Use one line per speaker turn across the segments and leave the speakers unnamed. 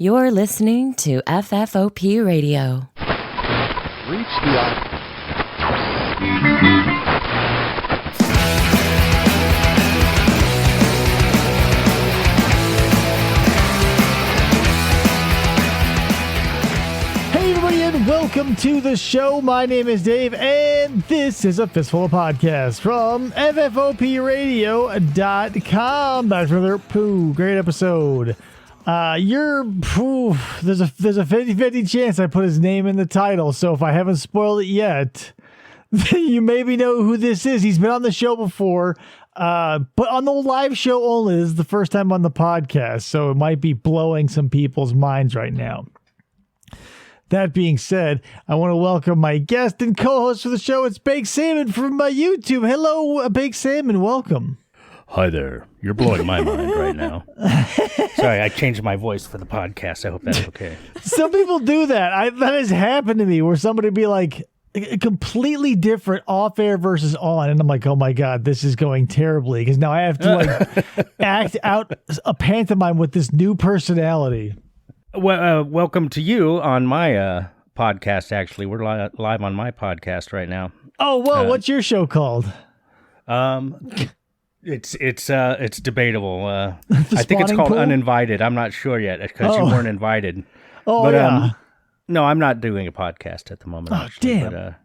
You're listening to FFOP Radio.
Reach the welcome to the show. My name is Dave, and this is a Fistful of Podcasts from FFOPradio.com. Back for another great episode. There's a 50-50 chance I put his name in the title, so if I haven't spoiled it yet, you maybe know who this is. He's been on the show before, but on the live show only. This is the first time on the podcast, so it might be blowing some people's minds right now. That being said, I want to welcome my guest and co-host for the show. It's Baked Salmon from YouTube. Hello, Baked Salmon. Welcome.
Hi there. You're blowing my mind right now. Sorry, I changed my voice for the podcast. I hope that's okay.
Some people do that. That has happened to me where somebody be like completely different off air versus on. And I'm like, oh my God, this is going terribly. Because now I have to act out a pantomime with this new personality.
Well, welcome to you on my podcast. Actually, we're live on my podcast right now.
Oh, whoa! What's your show called?
It's debatable. I think it's called Pool? Uninvited. I'm not sure yet because you weren't invited.
Oh,
but,
yeah.
No, I'm not doing a podcast at the moment.
Oh,
actually,
damn!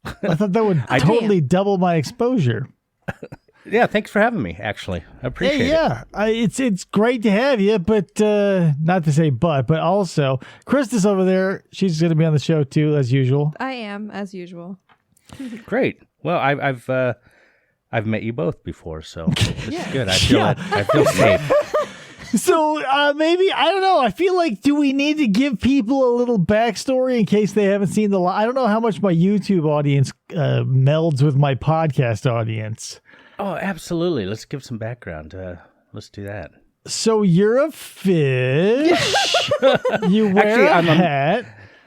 But, I thought that would totally double my exposure.
Yeah, thanks for having me, actually. I appreciate it.
Yeah, it's great to have you, but not to say but also, Krista's over there. She's going to be on the show, too, as usual.
I am, as usual.
Great. Well, I've met you both before, so this is good. I feel safe.
So maybe, I don't know, I feel like, do we need to give people a little backstory in case they haven't seen the I don't know how much my YouTube audience melds with my podcast audience.
Oh, absolutely. Let's give some background. Let's do that.
So you're a fish. You wear a hat.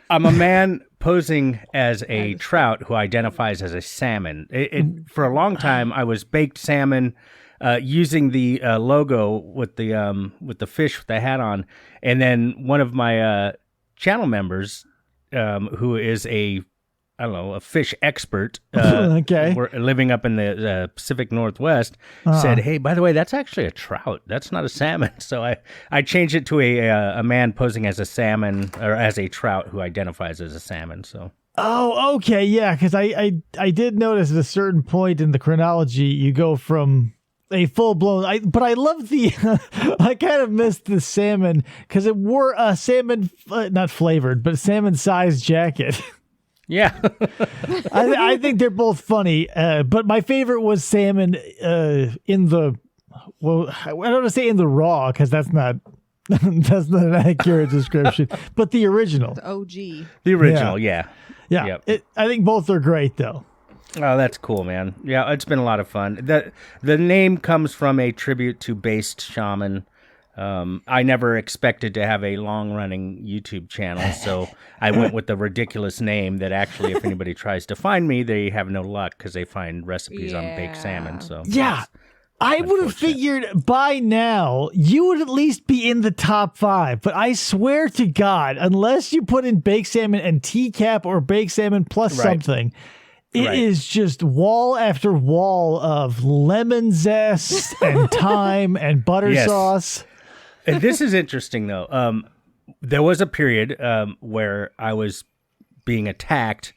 I'm a man posing as a trout who identifies as a salmon. For a long time, I was Baked Salmon, using the logo with the fish with the hat on, and then one of my channel members, who is a fish expert,
okay,
living up in the Pacific Northwest, said, "Hey, by the way, that's actually a trout. That's not a salmon." So I changed it to a man posing as a salmon or as a trout who identifies as a salmon. So.
Oh, okay, yeah, because I did notice at a certain point in the chronology, you go from a full-blown, but I love I kind of missed the salmon because it wore a salmon, not flavored, but salmon-sized jacket.
Yeah.
I think they're both funny, but my favorite was salmon in the, well, I don't want to say in the raw because that's not an accurate description, but the original.
The OG.
The original, yeah.
Yeah. Yep. I think both are great, though.
Oh, that's cool, man. Yeah, it's been a lot of fun. The name comes from a tribute to Based Shaman. I never expected to have a long-running YouTube channel, so I went with the ridiculous name that actually, if anybody tries to find me, they have no luck because they find recipes on Baked Salmon. So
yeah, I would have figured by now you would at least be in the top 5, but I swear to God, unless you put in Baked Salmon and TCAP or Baked Salmon plus something, it is just wall after wall of lemon zest and thyme and butter sauce.
This is interesting, though. There was a period where I was being attacked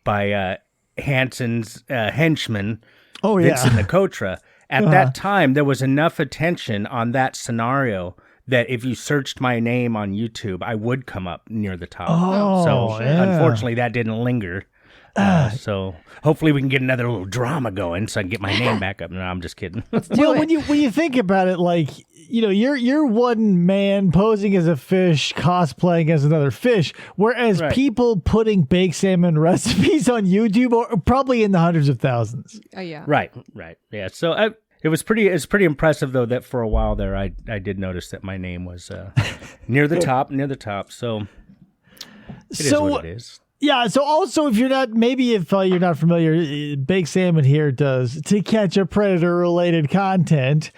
by Hanson's henchman, Vincent Nicotra. At that time, there was enough attention on that scenario that if you searched my name on YouTube, I would come up near the top. Unfortunately, that didn't linger. So hopefully we can get another little drama going so I can get my name back up. No, I'm just kidding.
Well, when you think about it, like, you know, you're one man posing as a fish, cosplaying as another fish, whereas people putting Baked Salmon recipes on YouTube are probably in the hundreds of thousands.
Yeah.
Right. Yeah. So it was pretty impressive, though, that for a while there I did notice that my name was near the top. So it is what it is.
Yeah, so also if you're not familiar, Baked Salmon here does To Catch a Predator related content.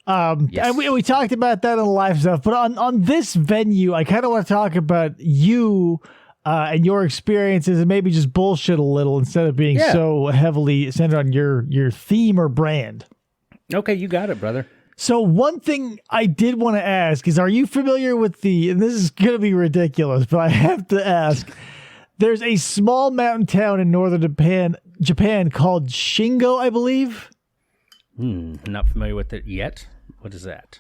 Yes.
And we talked about that on the live stuff, but on this venue, I kind of want to talk about you and your experiences and maybe just bullshit a little instead of being so heavily centered on your theme or brand.
Okay, you got it, brother.
So one thing I did want to ask is, are you familiar with and this is going to be ridiculous, but I have to ask, there's a small mountain town in northern Japan called Shingo, I believe.
Not familiar with it yet. What is that?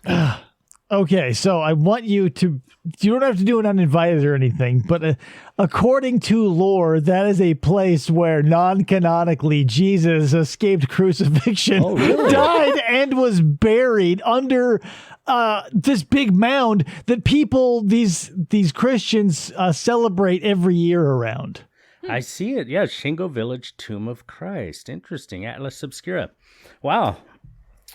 Okay, so I want you don't have to do it uninvited or anything, but according to lore, that is a place where non-canonically Jesus escaped crucifixion, died, and was buried under this big mound that these Christians celebrate every year around.
I see it. Yeah, Shingo Village, Tomb of Christ. Interesting. Atlas Obscura. Wow.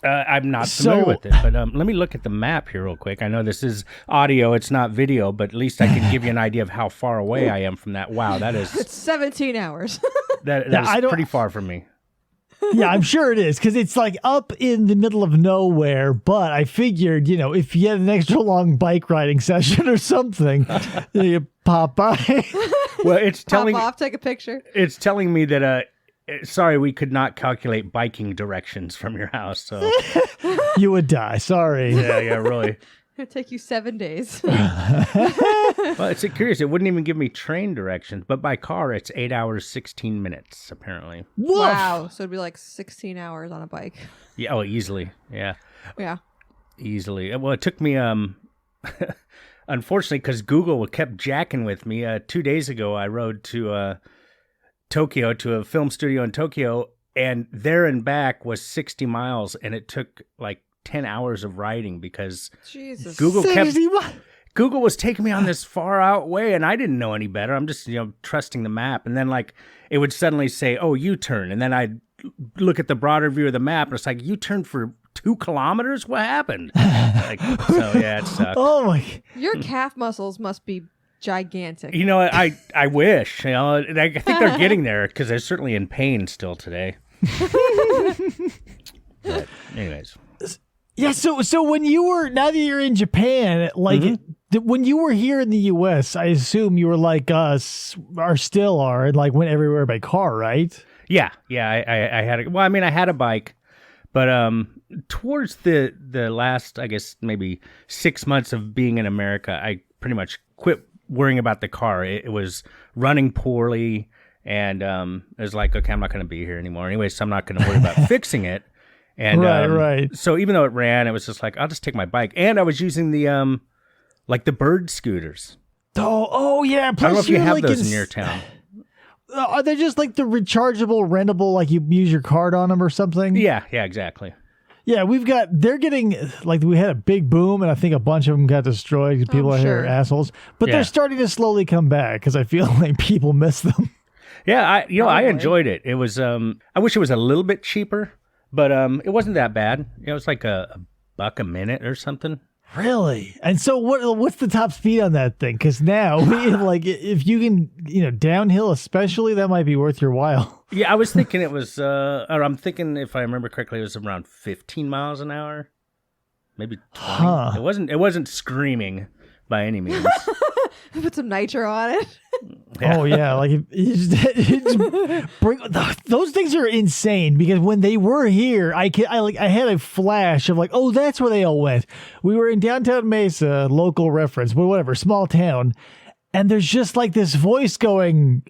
I'm not familiar with it, but let me look at the map here real quick. I know this is audio, it's not video, but at least I can give you an idea of how far away I am from that. Wow, that is...
It's 17 hours.
that is pretty far from me.
Yeah, I'm sure it is, because it's like up in the middle of nowhere, but I figured, if you had an extra long bike riding session or something, you pop by.
Well, it's telling...
Pop off, take a picture.
It's telling me that... Sorry, we could not calculate biking directions from your house, so...
You would die, sorry.
Yeah, really.
It'll take you 7 days.
Well, it's curious. It wouldn't even give me train directions, but by car, it's 8 hours, 16 minutes, apparently.
Woof.
Wow, so it'd be like 16 hours on a bike.
Yeah, easily, yeah.
Yeah.
Easily. Well, it took me, unfortunately, because Google kept jacking with me. 2 days ago, I rode to... Tokyo, to a film studio in Tokyo, and there and back was 60 miles, and it took like 10 hours of riding because
Jesus.
Google was taking me on this far out way, and I didn't know any better. I'm just trusting the map, and then like it would suddenly say, "Oh, U-turn," and then I'd look at the broader view of the map, and it's like, "U-turn for 2 kilometers? What happened?" It sucked.
Oh my!
Your calf muscles must be gigantic.
I wish. I think they're getting there because they're certainly in pain still today. But anyways,
yeah. So when now that you're in Japan, like when you were here in the U.S., I assume you were like us, or still are, and like went everywhere by car, right?
Yeah. I had I had a bike, but towards the last, I guess maybe 6 months of being in America, I pretty much quit worrying about the car. It was running poorly, and it was like, okay, I'm not going to be here anymore anyway, so I'm not going to worry about fixing it. And
right.
So even though it ran, it was just like, I'll just take my bike. And I was using the like the bird scooters.
Oh yeah. Plus
I don't know if you have
like
those in your town.
Are they just like the rechargeable, rentable, like you use your card on them or something?
Yeah, exactly.
Yeah, they're getting, like, we had a big boom, and I think a bunch of them got destroyed because people out here are assholes. But they're starting to slowly come back because I feel like people miss them.
Yeah, I enjoyed it. It was, I wish it was a little bit cheaper, but it wasn't that bad. It was like $1 a minute or something.
Really? And so what's the top speed on that thing? Because now, if you can, downhill especially, that might be worth your while.
Yeah, I was thinking it was, or I'm thinking, if I remember correctly, it was around 15 miles an hour. Maybe 20. Huh. It wasn't screaming by any means.
Put some nitro on it.
Yeah. Oh yeah, like those things are insane because when they were here, I had a flash of like, oh, that's where they all went. We were in downtown Mesa, local reference, but whatever, small town, and there's just like this voice going,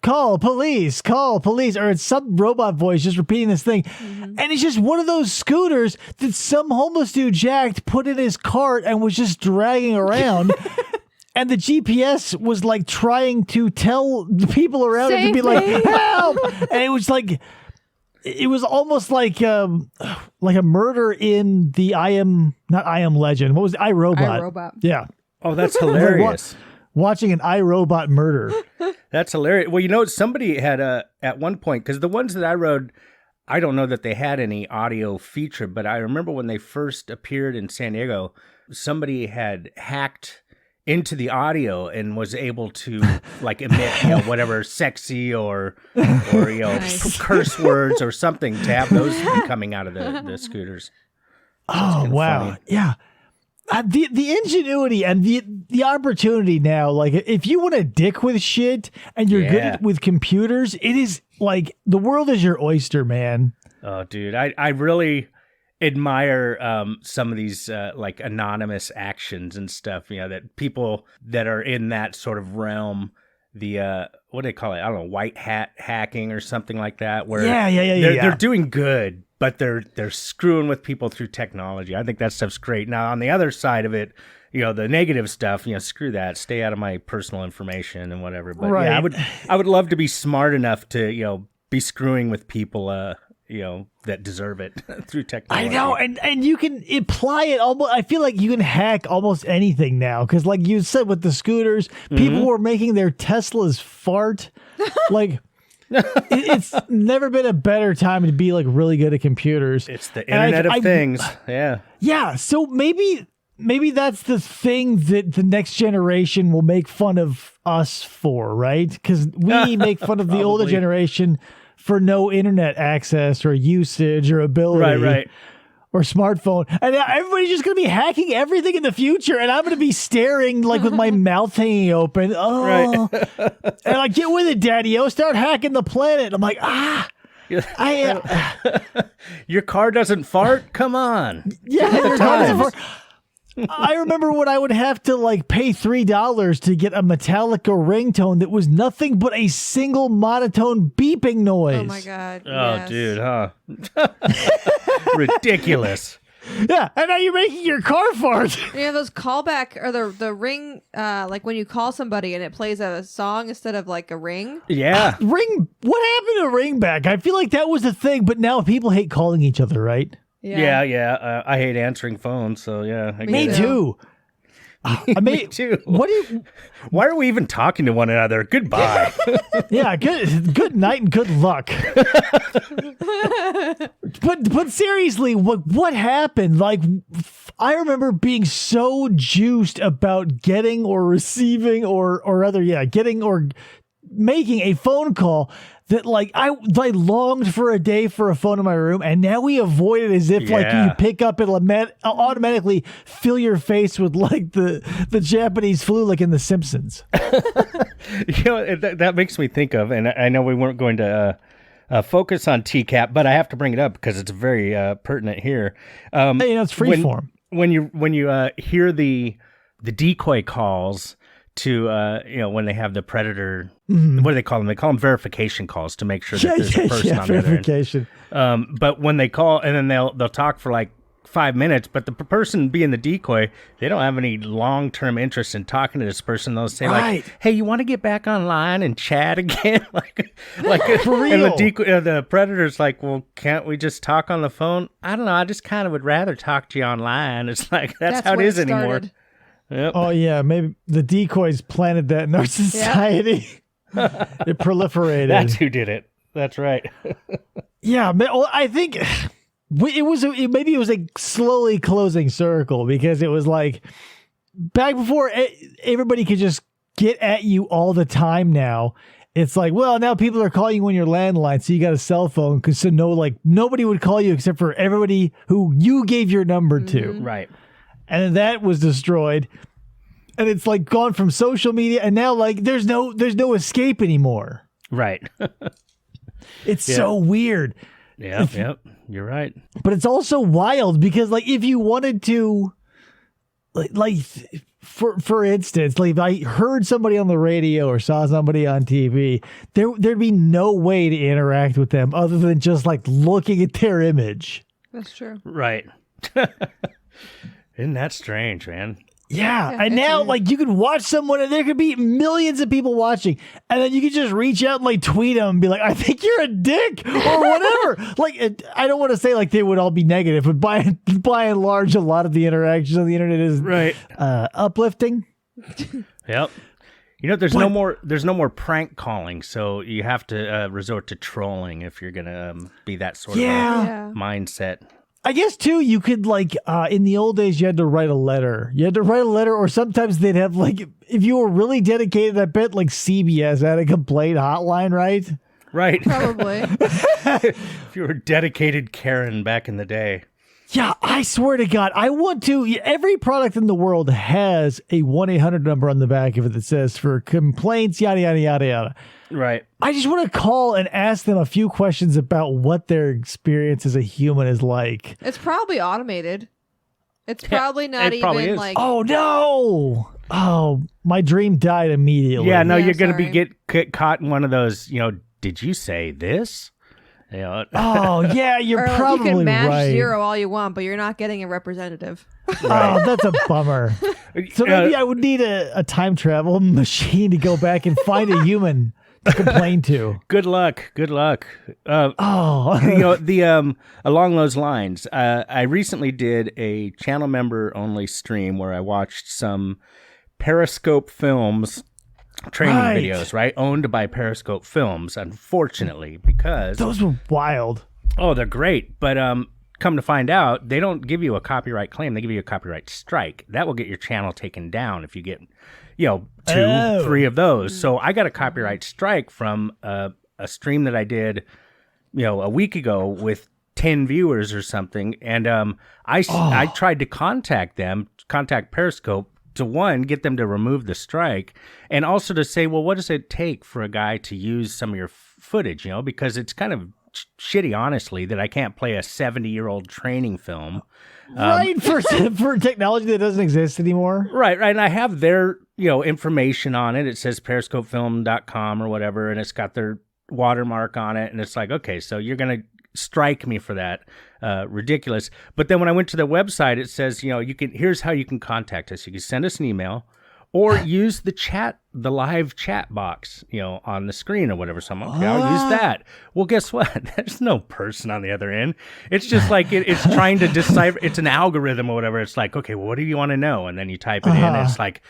call police, or it's some robot voice just repeating this thing, and it's just one of those scooters that some homeless dude jacked, put in his cart, and was just dragging around. And the GPS was like trying to tell the people around it to be like, help! And it was almost like a murder in the not I Am Legend. What was it? iRobot? Yeah.
Oh, that's hilarious.
Watching an iRobot murder.
That's hilarious. Well, somebody had at one point, because the ones that I rode, I don't know that they had any audio feature, but I remember when they first appeared in San Diego, somebody had hacked into the audio and was able to like emit whatever sexy or
nice.
curse words or something to have those be coming out of the scooters.
Oh, wow.
Funny.
Yeah. The ingenuity and the opportunity now, like if you want to dick with shit and you're good with computers, it is like the world is your oyster, man.
Oh, dude, I really admire some of these like anonymous actions and stuff, that people that are in that sort of realm, the what do they call it? I don't know, white hat hacking or something like that, where they're doing good, but they're screwing with people through technology. I think that stuff's great. Now, on the other side of it, the negative stuff, screw that. Stay out of my personal information and whatever. But
right.
I would love to be smart enough to, be screwing with people, that deserve it through technology.
I know, and you can apply it almost. I feel like you can hack almost anything now because, like you said, with the scooters, people were making their Teslas fart. Like, it's never been a better time to be like really good at computers.
It's the Internet of Things.
Yeah. So maybe that's the thing that the next generation will make fun of us for, right? Because we make fun of the older generation for no internet access or usage or ability.
Right.
Or smartphone. And everybody's just going to be hacking everything in the future. And I'm going to be staring like with my mouth hanging open. Oh. Right. And like, get with it, Daddy. Start hacking the planet. I'm like,
your car doesn't fart? Come on.
Yeah, your car doesn't fart. I remember when I would have to like pay $3 to get a Metallica ringtone that was nothing but a single monotone beeping noise.
Oh my God.
Oh,
yes.
dude, huh? Ridiculous.
Yeah, and now you're making your car fart.
Yeah, those callback or the ring, like when you call somebody and it plays a song instead of like a ring.
Yeah.
Ring. What happened to ringback? I feel like that was the thing, but now people hate calling each other, right?
Yeah. I hate answering phones, so yeah.
Me too.
Me too.
Why
are we even talking to one another? Goodbye.
Yeah, good night and good luck. But seriously, what happened? Like, I remember being so juiced about getting or receiving getting or making a phone call that like I longed for a day for a phone in my room, and now we avoid it as if like you pick up it'll automatically fill your face with like the Japanese flu like in The Simpsons.
That makes me think of, and I know we weren't going to focus on TCAP, but I have to bring it up because it's very pertinent here.
It's freeform.
When you hear the decoy calls to when they have the predator, what do they call them? They call them verification calls to make sure that there's a person on the
verification.
other end. But when they call and then they'll talk for like 5 minutes, but the person being the decoy, they don't have any long-term interest in talking to this person. They'll say like, "Hey, you want to get back online and chat again?" like
for real.
And the decoy, the predator's like, "Well, can't we just talk on the phone?" I don't know. I just kind of would rather talk to you online. It's like that's how it is anymore. Yep.
Oh yeah, maybe the decoys planted that in our society. It proliferated.
That's who did it. That's right.
Yeah, well, I think it was a slowly closing circle because it was like back before everybody could just get at you all the time. Now it's like, well, now people are calling you on your landline, so you got a cell phone because nobody would call you except for everybody who you gave your number to.
Right.
And then that was destroyed. And it's like gone from social media, and now like there's no escape anymore.
Right.
It's so weird.
Yep. You're right.
But it's also wild because like if you wanted to for instance, like if I heard somebody on the radio or saw somebody on TV, there'd be no way to interact with them other than just like looking at their image.
That's true.
Right. Isn't that strange, man?
Yeah, and now, like, you can watch someone, and there could be millions of people watching, and then you could just reach out and, like, tweet them and be like, I think you're a dick, or whatever. Like, I don't want to say, like, they would all be negative, but by and large, a lot of the interactions on the internet is uplifting.
Yep. There's no more prank calling, so you have to resort to trolling if you're going to be that sort of mindset.
I guess, too, you could, like, in the old days, you had to write a letter. Or sometimes they'd have, like, if you were really dedicated, I bet, like, CBS had a complaint hotline, right?
Right.
Probably.
If you were dedicated Karen back in the day.
Yeah, I swear to God, I want to. Every product in the world has a 1-800 number on the back of it that says for complaints, yada, yada, yada, yada.
Right.
I just want to call and ask them a few questions about what their experience as a human is like.
It's probably automated. It's probably not
it probably
even
is.
like.
Oh, no. Oh, my dream died immediately.
Yeah, no,
Yeah,
you're going to
sorry.
get caught in one of those, did you say this? You know,
Oh, yeah, you're
Or like,
probably
you can mash
right.
0 all you want, but you're not getting a representative.
Oh, that's a bummer. So maybe I would need a time travel machine to go back and find a human to complain to.
good luck.
Oh,
Along those lines, I recently did a channel member only stream where I watched some Periscope Films training
Right.
videos, right? Owned by Periscope Films, unfortunately, because
those were wild.
they're great, but come to find out, they don't give you a copyright claim, they give you a copyright strike. That will get your channel taken down if you get 2, 3 of those. So I got a copyright strike from a stream that I did a week ago with 10 viewers or something, and I tried to contact Periscope to, one, get them to remove the strike, and also to say, well, what does it take for a guy to use some of your footage, because it's kind of shitty, honestly, that I can't play a 70-year-old training film.
Right, for technology that doesn't exist anymore.
Right, and I have their, information on it. It says periscopefilm.com or whatever, and it's got their watermark on it, and it's like, okay, so you're going to strike me for that. Ridiculous. But then when I went to the website, it says, here's how you can contact us. You can send us an email or use the live chat box, on the screen or whatever. So I'm like, okay, I'll use that. Well, guess what? There's no person on the other end. It's just like it's trying to decipher. It's an algorithm or whatever. It's like, okay, well, what do you want to know? And then you type it in. And it's like,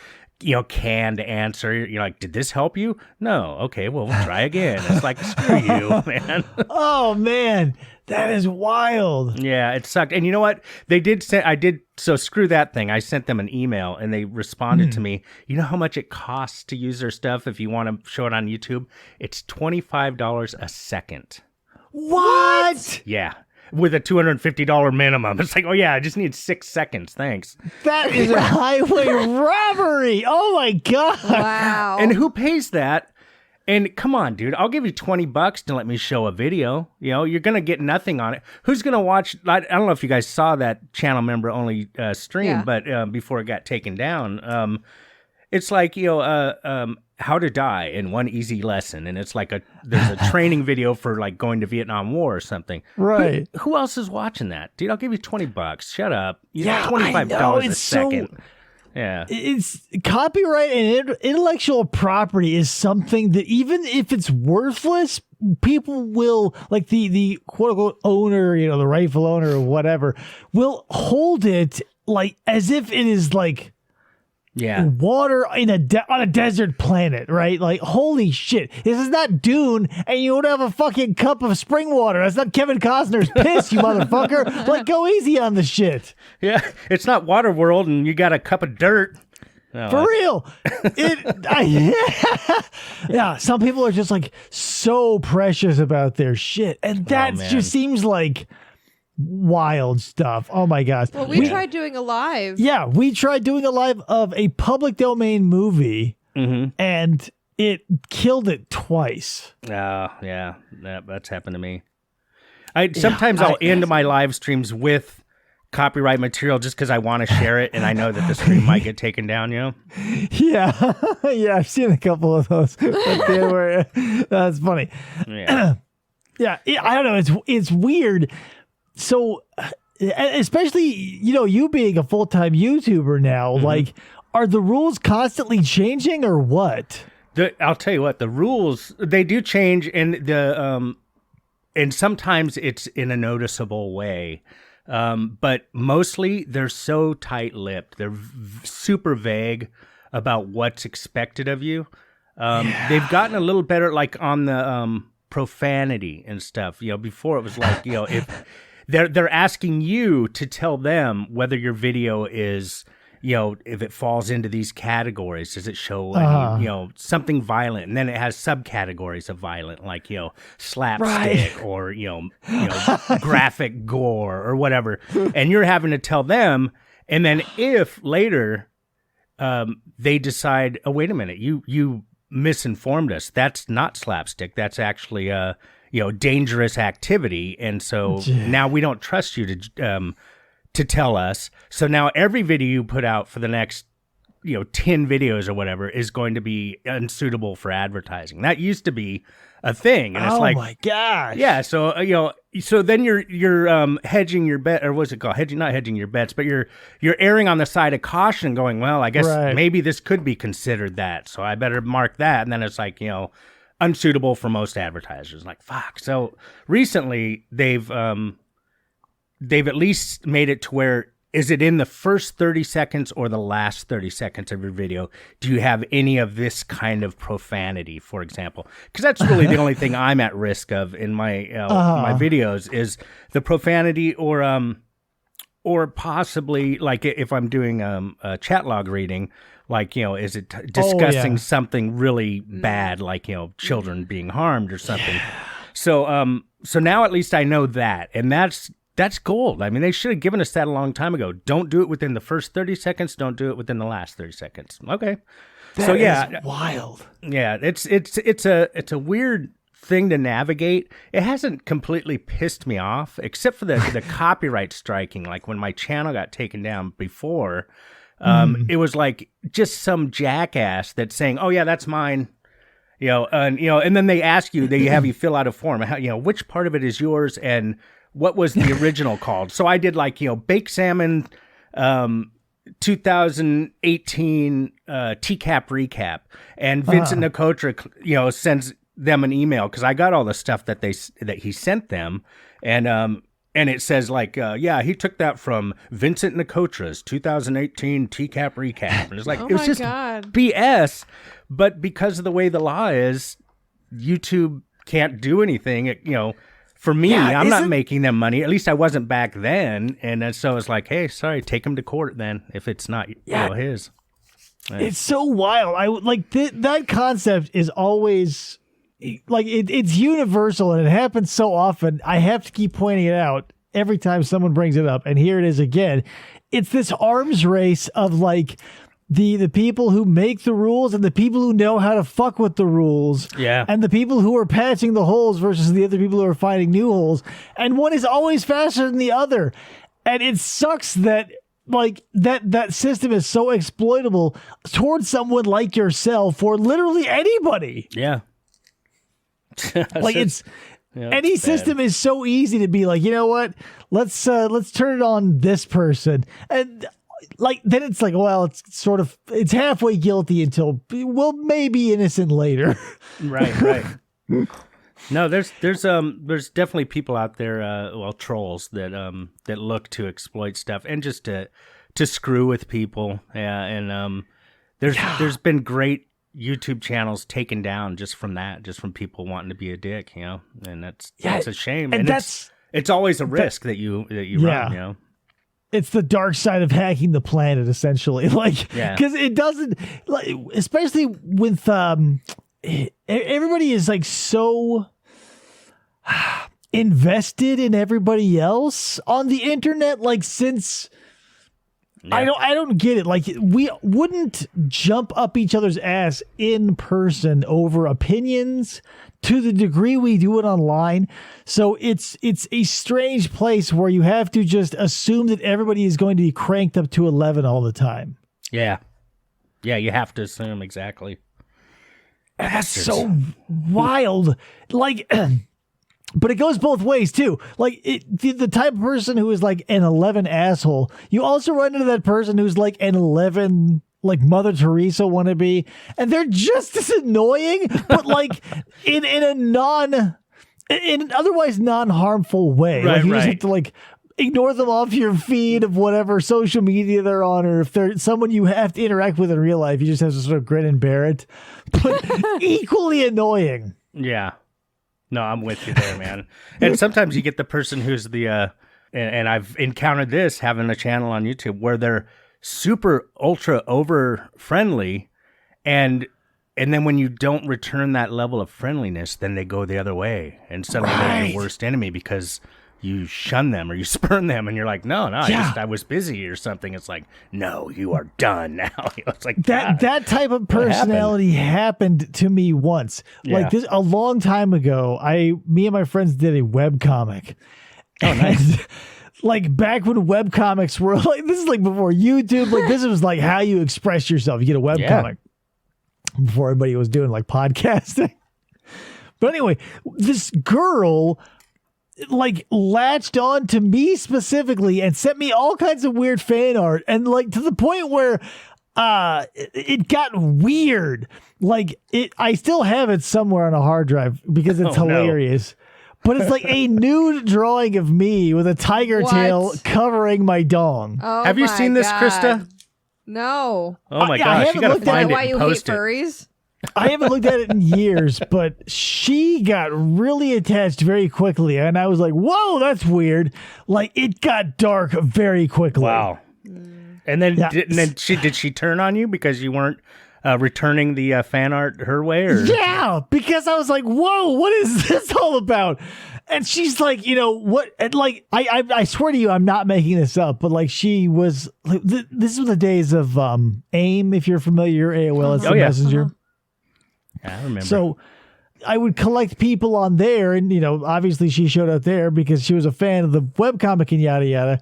canned answer. You're like, did this help you? No. Okay, well, we'll try again. It's like, screw you, man.
Oh, man. That is wild.
Yeah, it sucked. And you know what? They did say, so screw that thing. I sent them an email and they responded to me. You know how much it costs to use their stuff if you want to show it on YouTube? It's $25 a second.
What?
Yeah. With a $250 minimum. It's like, oh yeah, I just need 6 seconds. Thanks.
That is a highway robbery. Oh, my God.
Wow.
And who pays that? And come on, dude, I'll give you $20 to let me show a video. You're going to get nothing on it. Who's going to watch? I don't know if you guys saw that channel member only stream,
Yeah.
but before it got taken down, it's like, how to die in one easy lesson. And it's like there's a training video for like going to Vietnam War or something.
Right.
Who else is watching that? Dude, I'll give you $20. Shut up.
Yeah,
$25
I know,
a
it's
second. Yeah.
It's copyright and intellectual property is something that even if it's worthless, people will, like the quote unquote owner, the rightful owner or whatever, will hold it like as if it is like
Yeah.
water in on a desert planet, right? Like, holy shit, this is not Dune, and you don't have a fucking cup of spring water. That's not Kevin Costner's piss, you motherfucker. Like, go easy on the shit.
Yeah. It's not Waterworld and you got a cup of dirt. No,
For real. Yeah, some people are just like so precious about their shit, and that
man.
just seems like wild stuff. Oh my gosh.
Well, we tried doing a live.
Yeah, we tried doing a live of a public domain movie, and it killed it twice.
Yeah, that's happened to me. Sometimes I'll end my live streams with copyright material just because I want to share it, and I know that the stream might get taken down.
Yeah, yeah, I've seen a couple of those. But they were, that's funny.
Yeah.
Yeah, I don't know. It's weird. So, especially you being a full-time YouTuber now, like, are the rules constantly changing or what?
I'll tell you what, the rules, they do change, and and sometimes it's in a noticeable way. But mostly they're so tight-lipped. They're super vague about what's expected of you. They've gotten a little better, like on the profanity and stuff. Before it was like, if they're asking you to tell them whether your video is if it falls into these categories, does it show any, something violent? And then it has subcategories of violent, like, slapstick or, graphic gore or whatever. And you're having to tell them. And then if later they decide, oh, wait a minute, you misinformed us. That's not slapstick. That's actually dangerous activity. And so now we don't trust you to tell us. So now every video you put out for the next 10 videos or whatever is going to be unsuitable for advertising. That used to be a thing. And it's
oh my gosh.
Yeah. So, so then you're hedging your bet, or what's it called? Not hedging your bets, but you're erring on the side of caution, going, well, I guess maybe this could be considered that. So I better mark that. And then it's like, unsuitable for most advertisers. Like, fuck. So recently they've at least made it to where, is it in the first 30 seconds or the last 30 seconds of your video? Do you have any of this kind of profanity, for example? Because that's really the only thing I'm at risk of in my my videos is the profanity, or possibly like if I'm doing a chat log reading, like, is it discussing something really bad, like, children being harmed or something? Yeah. So now at least I know that, and that's gold. I mean, they should have given us that a long time ago. Don't do it within the first 30 seconds. Don't do it within the last 30 seconds. Okay.
That is wild.
Yeah, it's a weird thing to navigate. It hasn't completely pissed me off, except for the copyright striking. Like when my channel got taken down before, it was like just some jackass that's saying, "Oh yeah, that's mine." And then they ask you, they have you fill out a form. Which part of it is yours, and what was the original called? So I did like, Baked Salmon 2018 TCAP recap. And Vincent Nicotra, sends them an email, because I got all the stuff that he sent them. And it says like, he took that from Vincent Nicotra's 2018 TCAP recap. And it's like, it was just BS. But because of the way the law is, YouTube can't do anything, For me, I'm not making them money. At least I wasn't back then. And so it's like, hey, sorry, take him to court then if it's not his.
It's so wild. I like that concept is always like it's universal, and it happens so often. I have to keep pointing it out every time someone brings it up. And here it is again. It's this arms race of like the people who make the rules and the people who know how to fuck with the rules. Yeah. And the people who are patching the holes versus the other people who are finding new holes. And one is always faster than the other. And it sucks that like that system is so exploitable towards someone like yourself or literally anybody.
Yeah.
Like any system is so easy to be like, you know what? Let's turn it on this person. And like then it's like, well, it's halfway guilty until, well, maybe innocent later.
Right. No, there's definitely people out there, trolls that look to exploit stuff and just to screw with people. Yeah, and there's been great YouTube channels taken down just from people wanting to be a dick, and that's a shame. And it's always a risk that you run,
It's the dark side of hacking the planet, essentially. Like, because it doesn't, like, especially with everybody is like so invested in everybody else on the internet. Like, since I don't get it. Like, we wouldn't jump up each other's ass in person over opinions to the degree we do it online. So it's a strange place where you have to just assume that everybody is going to be cranked up to 11 all the time.
Yeah, you have to assume, exactly.
That's so wild. Like, but it goes both ways too. Like the type of person who is like an 11 asshole, you also run into that person who's like an 11 like Mother Teresa wannabe, and they're just as annoying, but like in an otherwise non-harmful way.
Right,
like you just have to like ignore them off your feed of whatever social media they're on, or if they're someone you have to interact with in real life, you just have to sort of grin and bear it. But equally annoying.
Yeah. No, I'm with you there, man. And sometimes you get the person who's the and I've encountered this having a channel on YouTube where they're super ultra over friendly, and then when you don't return that level of friendliness, then they go the other way, and suddenly they're your worst enemy because you shun them or you spurn them, and you're like, no, I was busy or something. It's like, no, you are done now. It's like
that type of personality happened to me once.
Yeah.
Like this a long time ago. Me and my friends did a webcomic.
Oh, nice.
And, like back when webcomics were like, this is like before YouTube. Like this was like how you express yourself. You get a webcomic before everybody was doing like podcasting. But anyway, this girl like latched on to me specifically and sent me all kinds of weird fan art, and like to the point where it got weird. Like I still have it somewhere on a hard drive because it's hilarious. But it's like a nude drawing of me with a tiger tail covering my dong.
Oh,
have you seen this, Krista?
No.
Oh my gosh, you gotta find it
why
and
you
post
hate
it.
furries?
I haven't looked at it in years, but she got really attached very quickly, and I was like, "Whoa, that's weird!" Like it got dark very quickly.
Wow. And then, did she turn on you because you weren't returning the fan art her way? Or?
Yeah, because I was like, "Whoa, what is this all about?" And she's like, "You know what?" And like, I swear to you, I'm not making this up, but like, she was like, this was the days of AIM, if you're familiar, AOL Instant Messenger.
Yeah, I remember.
So I would collect people on there, and obviously she showed up there because she was a fan of the webcomic and yada yada,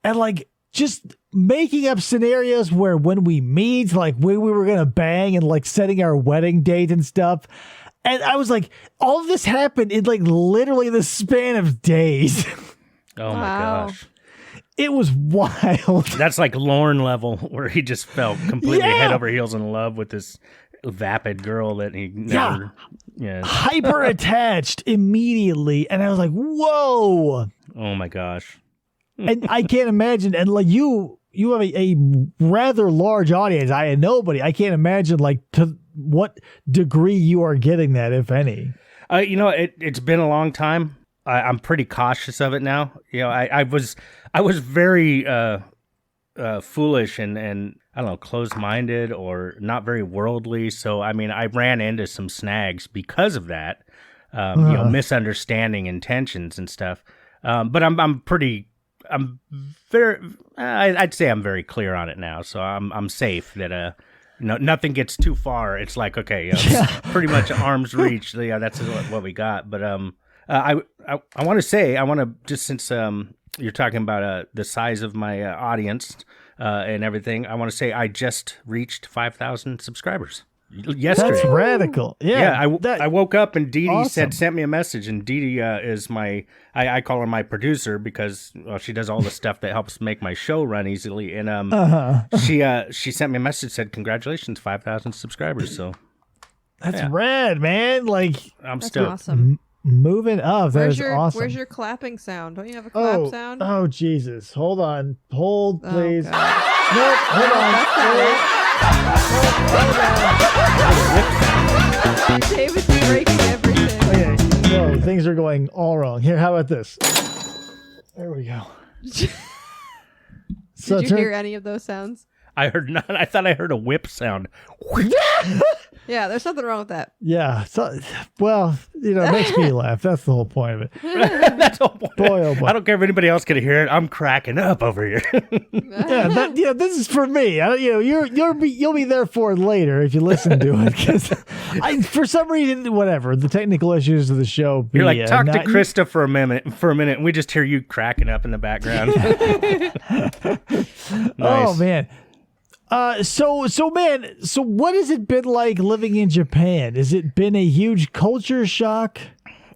and like just making up scenarios where when we meet, like we were gonna bang and like setting our wedding date and stuff. And I was like, all of this happened in like literally the span of days.
Oh my gosh.
It was wild.
That's like Lorne level where he just fell completely head over heels in love with this vapid girl that he never
hyper attached immediately, and I was like, whoa.
Oh my gosh.
And I can't imagine, and like you have a rather large audience. I had nobody. I can't imagine like to what degree you are getting that, if any.
It's been a long time. I'm pretty cautious of it now. I was very foolish and I don't know, closed-minded or not very worldly. So, I mean, I ran into some snags because of that, misunderstanding intentions and stuff. But I'd say I'm very clear on it now. So I'm safe that, nothing gets too far. It's like, okay, it's pretty much arm's reach. Yeah, that's what we got. But, I want to just since, you're talking about the size of my audience and everything, I want to say I just reached 5,000 subscribers yesterday.
That's radical. Yeah.
I woke up and Dee Dee sent me a message, and Dee Dee is my, I call her my producer because she does all the stuff that helps make my show run easily. And she sent me a message, said, "Congratulations, 5,000 subscribers." So
that's rad, man. Like
That's awesome.
Moving up. That is awesome.
Where's your clapping sound? Don't you have a clap sound?
Oh, Jesus. Hold on. Hold, please.
God.
Nope. Hold on.
David's breaking everything.
Okay. No, things are going all wrong. Here, how about this? There we go.
Did you hear any of those sounds?
I heard none. I thought I heard a whip sound.
Yeah, there's nothing wrong with that.
Yeah. So, well, it makes me laugh. That's the whole point of it.
That's the whole point.
Boy, oh boy.
I don't care if anybody else can hear it. I'm cracking up over here.
Yeah, this is for me. You'll be there for it later if you listen to it. Because for some reason, whatever the technical issues of the show.
You're like, talk to Krista for a minute, and we just hear you cracking up in the background. Nice.
Oh man. So what has it been like living in Japan? Has it been a huge culture shock?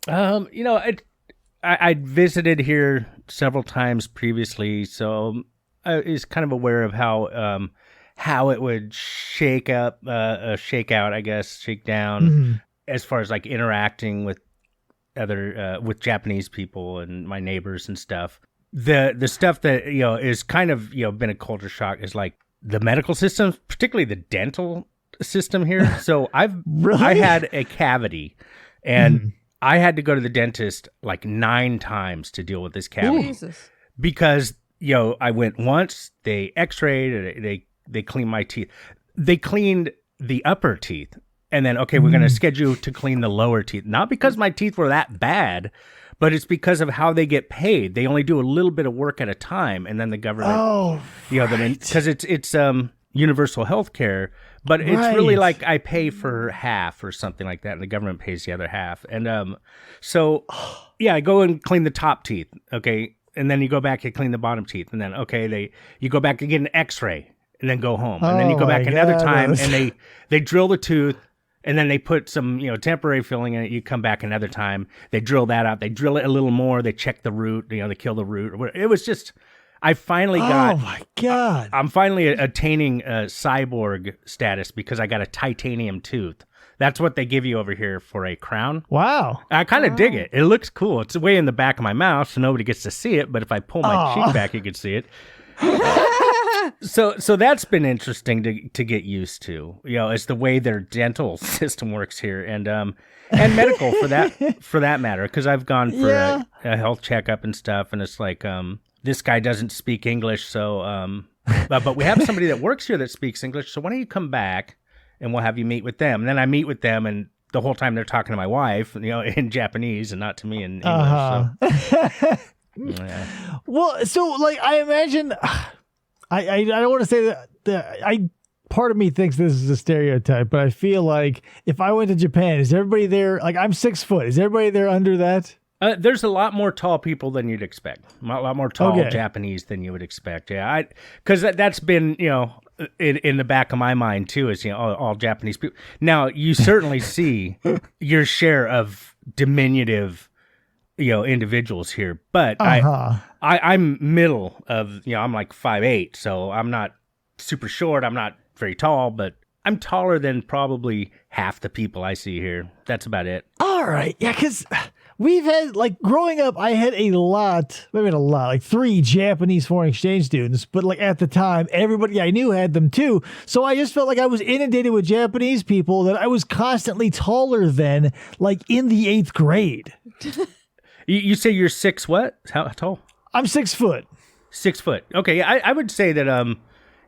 I visited here several times previously, so I was kind of aware of how it would shake out, I guess, shake down, as far as like interacting with other with Japanese people and my neighbors and stuff. The stuff that is kind of been a culture shock is like the medical system, particularly the dental system here. So I had a cavity, and I had to go to the dentist like 9 times to deal with this cavity.
Jesus.
Because I went once, they x-rayed, they cleaned my teeth. They cleaned the upper teeth. And then, okay, we're going to schedule to clean the lower teeth. Not because my teeth were that bad, but it's because of how they get paid. They only do a little bit of work at a time, and then the government, because it's universal health care, but it's really like I pay for half or something like that, and the government pays the other half. And so, I go and clean the top teeth, okay, and then you go back and clean the bottom teeth, and then, okay, you go back and get an x-ray, and then go home. And then you go back another time, and they drill the tooth, and then they put some, temporary filling in it. You come back another time. They drill that out. They drill it a little more. They check the root. They kill the root. It was just, I finally got.
Oh my God!
I'm finally attaining a cyborg status because I got a titanium tooth. That's what they give you over here for a crown.
Wow!
I kind of dig it. It looks cool. It's way in the back of my mouth, so nobody gets to see it. But if I pull my cheek back, you can see it. So that's been interesting to get used to, it's the way their dental system works here, and medical for that matter, because I've gone for a health checkup and stuff, and it's like this guy doesn't speak English, so but we have somebody that works here that speaks English, so why don't you come back and we'll have you meet with them, and then I meet with them, and the whole time they're talking to my wife, in Japanese and not to me in English. So. Yeah.
Well, so I imagine. I don't want to say that part of me thinks this is a stereotype, but I feel like if I went to Japan, is everybody there, I'm 6 foot, is everybody there under that?
There's a lot more tall people than you'd expect. A lot more tall Japanese than you would expect. Yeah, because that's been, in the back of my mind too, is, all Japanese people. Now, you certainly see your share of diminutive individuals here, but I'm middle of, I'm like 5'8", so I'm not super short, I'm not very tall, but I'm taller than probably half the people I see here. That's about it.
All right. Yeah, because we've had, growing up, I had maybe a lot, 3 Japanese foreign exchange students, but at the time, everybody I knew had them too, so I just felt like I was inundated with Japanese people that I was constantly taller than, in the 8th grade.
You say you're 6 what? How tall?
I'm 6 foot.
6 foot. Okay, I would say that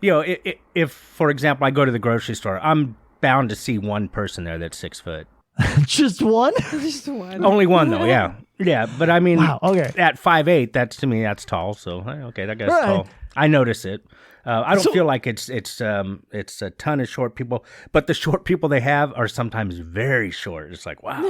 if for example I go to the grocery store, I'm bound to see one person there that's 6 foot.
Just one?
Just one.
Only one though. Yeah, yeah. But I mean,
wow, okay.
At 5'8", that's tall. So okay, that guy's tall. I notice it. I don't feel like it's a ton of short people, but the short people they have are sometimes very short. It's like, wow.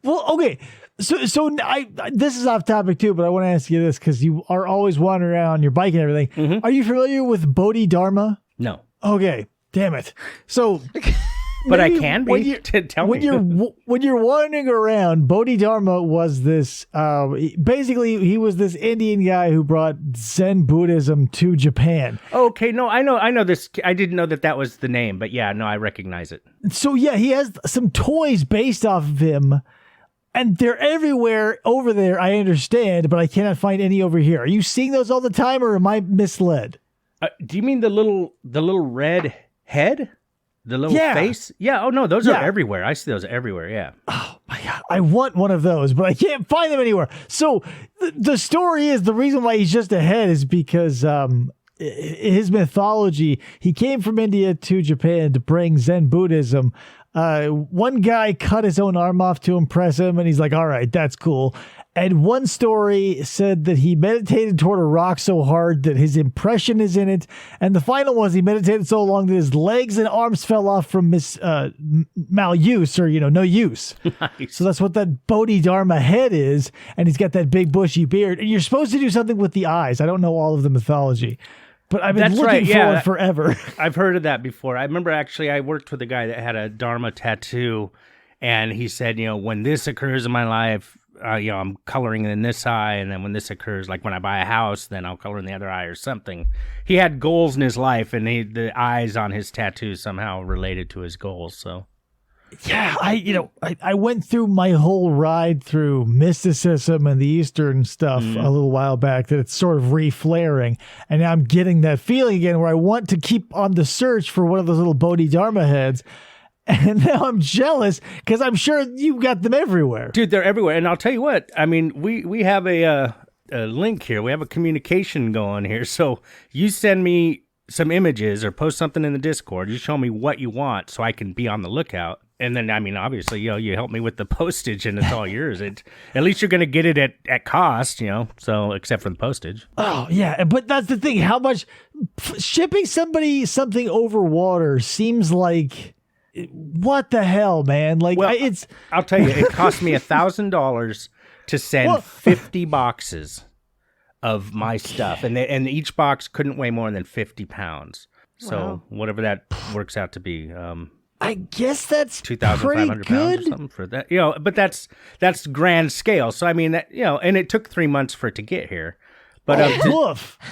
Well, okay. So this is off topic too, but I want to ask you this because you are always wandering around on your bike and everything. Mm-hmm. Are you familiar with Bodhidharma?
No.
Okay. Damn it. So.
But I can be. Tell me.
When you're wandering around, Bodhidharma was this. Basically, he was this Indian guy who brought Zen Buddhism to Japan.
Okay, no, I know this. I didn't know that was the name, but yeah, no, I recognize it.
So yeah, he has some toys based off of him, and they're everywhere over there. I understand, but I cannot find any over here. Are you seeing those all the time, or am I misled?
Do you mean the little red head? The little face? Yeah. Oh, no, those are everywhere. I see those everywhere, yeah.
Oh, my God. I want one of those, but I can't find them anywhere. So the story is, the reason why he's just ahead is because his mythology, he came from India to Japan to bring Zen Buddhism. One guy cut his own arm off to impress him, and he's like, all right, that's cool. And one story said that he meditated toward a rock so hard that his impression is in it. And the final was he meditated so long that his legs and arms fell off from maluse, or, no use. Nice. So that's what that Bodhidharma head is. And he's got that big bushy beard. And you're supposed to do something with the eyes. I don't know all of the mythology, but I've been looking for it forever. I've
heard of that before. I remember actually I worked with a guy that had a Dharma tattoo. And he said, when this occurs in my life, I'm coloring in this eye, and then when this occurs, like when I buy a house, then I'll color in the other eye or something. He had goals in his life, and the eyes on his tattoo somehow related to his goals. So,
yeah, I went through my whole ride through mysticism and the Eastern stuff a little while back, that it's sort of reflaring, and now I'm getting that feeling again where I want to keep on the search for one of those little Bodhidharma heads. And now I'm jealous because I'm sure you got them everywhere.
Dude, they're everywhere. And I'll tell you what, I mean, we have a link here. We have a communication going here. So you send me some images or post something in the Discord. You show me what you want so I can be on the lookout. And then, I mean, obviously, you help me with the postage and it's all yours. At least you're going to get it at cost, so except for the postage.
Oh, yeah. But that's the thing. How much shipping somebody something over water seems like, what the hell, man? Like,
well, I'll tell you, it cost me $1,000 to send 50 boxes of my stuff. And each box couldn't weigh more than 50 pounds. So whatever that works out to be.
I guess that's
2,500 pounds or something for that. But that's grand scale. So I mean that and it took 3 months for it to get here. But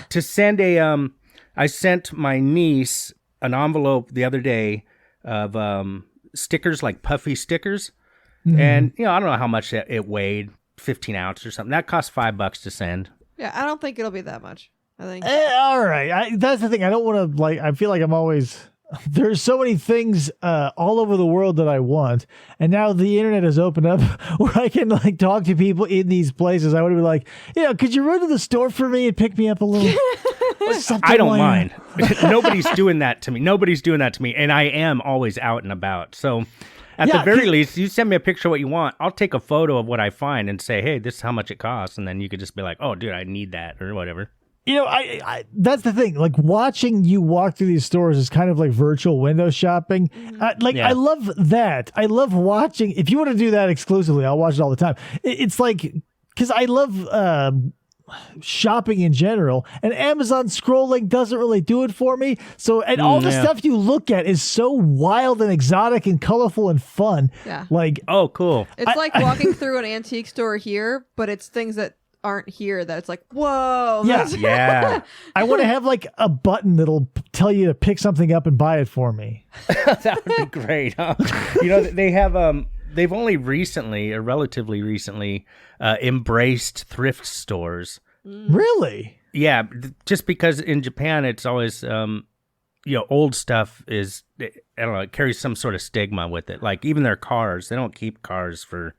to send I sent my niece an envelope the other day of stickers, like puffy stickers, and I don't know how much it weighed, 15 ounces or something. That cost $5 to send.
Yeah, I don't think it'll be that much. I think.
All right, that's the thing. I don't want to I feel like I'm always. There's so many things all over the world that I want, and now the internet has opened up where I can talk to people in these places. I would be like, could you run to the store for me and pick me up a little?
I don't mind. Nobody's doing that to me. And I am always out and about. So at the very least, you send me a picture of what you want. I'll take a photo of what I find and say, hey, this is how much it costs. And then you could just be like, oh, dude, I need that or whatever.
I that's the thing. Like, watching you walk through these stores is kind of like virtual window shopping. I love that. I love watching. If you want to do that exclusively, I'll watch it all the time. It's like, because I love shopping in general, and Amazon scrolling doesn't really do it for me. So, and all the stuff you look at is so wild and exotic and colorful and fun.
Yeah.
Like,
oh, cool.
It's like walking through an antique store here, but it's things that aren't here that it's like, whoa.
Yeah.
I want to have a button that'll tell you to pick something up and buy it for me.
That would be great. Huh? They have they've only recently, or relatively recently, embraced thrift stores.
Really?
Yeah, just because in Japan it's always old stuff is, I don't know, it carries some sort of stigma with it. Like even their cars, they don't keep cars for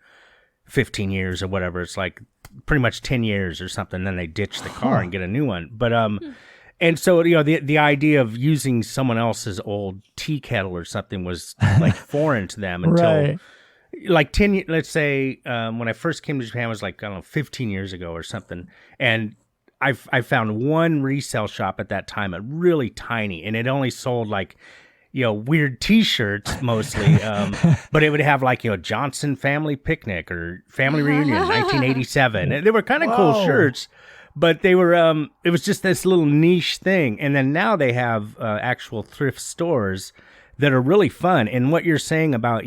15 years or whatever. It's like pretty much 10 years or something. Then they ditch the car and get a new one. But and so the idea of using someone else's old tea kettle or something was foreign to them until like 10. Let's say when I first came to Japan, it was 15 years ago or something. And I found one resale shop at that time, really tiny, and it only sold weird T-shirts mostly, but it would have Johnson Family Picnic or Family Reunion 1987. And they were kind of cool shirts, but they were it was just this little niche thing. And then now they have actual thrift stores that are really fun. And what you're saying about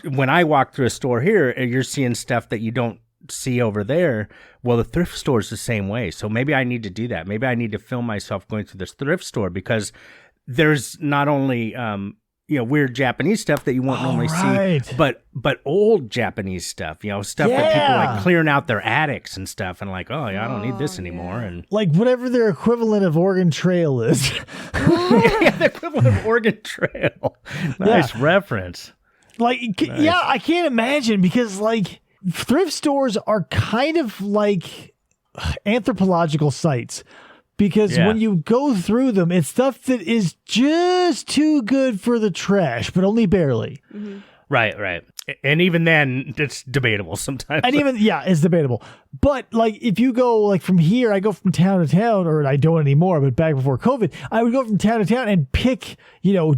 when I walk through a store here, you're seeing stuff that you don't see over there. Well, the thrift store is the same way. So maybe I need to do that. Maybe I need to film myself going through this thrift store, because there's not only weird Japanese stuff that you won't normally see, but old Japanese stuff, stuff that people clearing out their attics and stuff, and I don't need this anymore, and
whatever their equivalent of Oregon Trail is.
The equivalent of Oregon Trail. Nice reference.
Nice. I can't imagine, because thrift stores are kind of like anthropological sites. Because when you go through them, it's stuff that is just too good for the trash, but only barely.
Mm-hmm.
Right. And even then, it's debatable sometimes.
And even, it's debatable. But, if you go, from here, I go from town to town, or I don't anymore, but back before COVID, I would go from town to town and pick,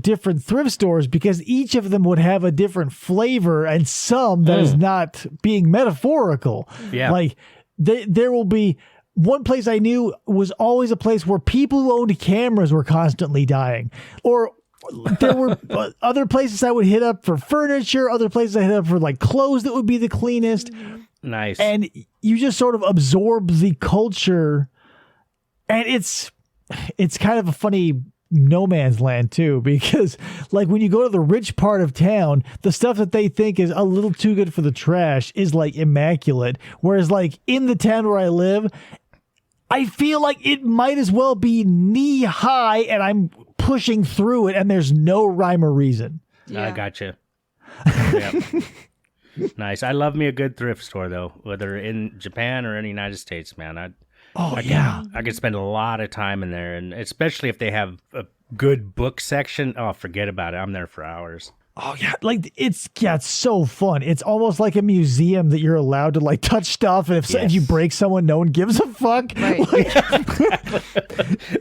different thrift stores, because each of them would have a different flavor, and some that is not being metaphorical.
Yeah.
There will be... One place I knew was always a place where people who owned cameras were constantly dying. Or there were other places I would hit up for furniture, other places I hit up for clothes that would be the cleanest.
Nice.
And you just sort of absorb the culture. And it's kind of a funny no man's land too, because when you go to the rich part of town, the stuff that they think is a little too good for the trash is immaculate. Whereas in the town where I live, I feel like it might as well be knee high and I'm pushing through it and there's no rhyme or reason.
I gotcha. Yep. Nice. I love me a good thrift store, though, whether in Japan or in the United States, man. I could spend a lot of time in there, and especially if they have a good book section. Oh, forget about it. I'm there for hours.
Oh yeah, like it's so fun. It's almost like a museum that you're allowed to like touch stuff, and if you break someone, no one gives a fuck.
Right.
Like,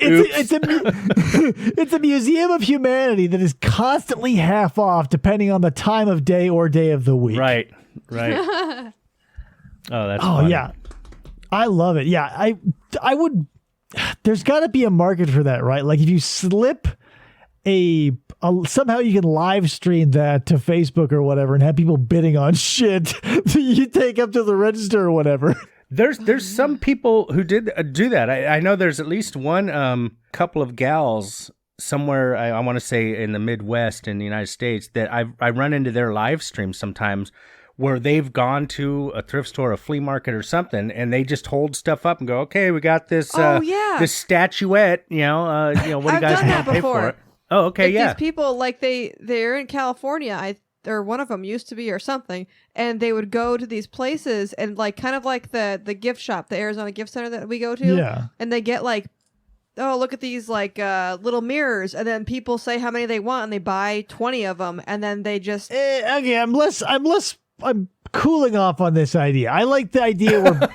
it's a museum of humanity that is constantly half off depending on the time of day or day of the week.
Right. Oh, that's funny.
Yeah, I love it. Yeah, I would. There's got to be a market for that, right? Like if you slip somehow you can live stream that to Facebook or whatever and have people bidding on shit that you take up to the register or whatever.
There's some people who did do that. I know there's at least one couple of gals somewhere, I want to say in the Midwest in the United States, that I run into their live streams sometimes where they've gone to a thrift store, a flea market or something, and they just hold stuff up and go, okay, we got this this statuette, what do you guys want to pay for it? Oh, okay,
These people, like they're in California, or one of them used to be or something, and they would go to these places and like kind of like the gift shop, the Arizona Gift Center that we go to.
Yeah. And
they get like, oh, look at these like little mirrors, and then people say how many they want, and they buy 20 of them, and then they just
okay, I'm cooling off on this idea. I like the idea where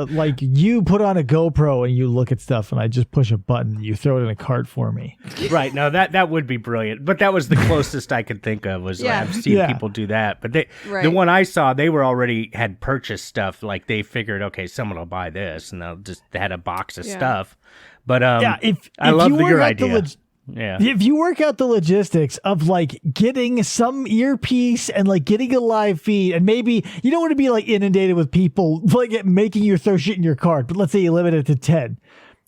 like you put on a GoPro and you look at stuff and I just push a button, you throw it in a cart for me.
Right. No, that would be brilliant. But that was the closest I could think of was I've seen people do that. But the one I saw, they were already had purchased stuff. Like they figured, okay, someone will buy this, and they had a box of stuff. But if I love your idea.
If you work out the logistics of like getting some earpiece and like getting a live feed, and maybe you don't want to be like inundated with people like making you throw shit in your cart, but let's say you limit it to 10,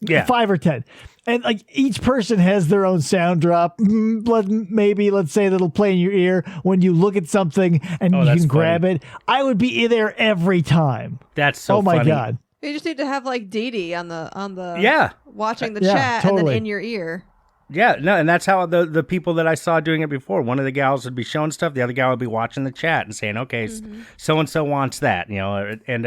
5 or 10, and like each person has their own sound drop. Let's say that'll play in your ear when you look at something and you can grab it. I would be in there every time.
That's so funny.
Oh my God.
You just need to have like Dee Dee on the watching the chat
totally.
and then in your ear.
Yeah, no, and that's how the people that I saw doing it before. One of the gals would be showing stuff, the other gal would be watching the chat and saying, "Okay, so and so wants that," and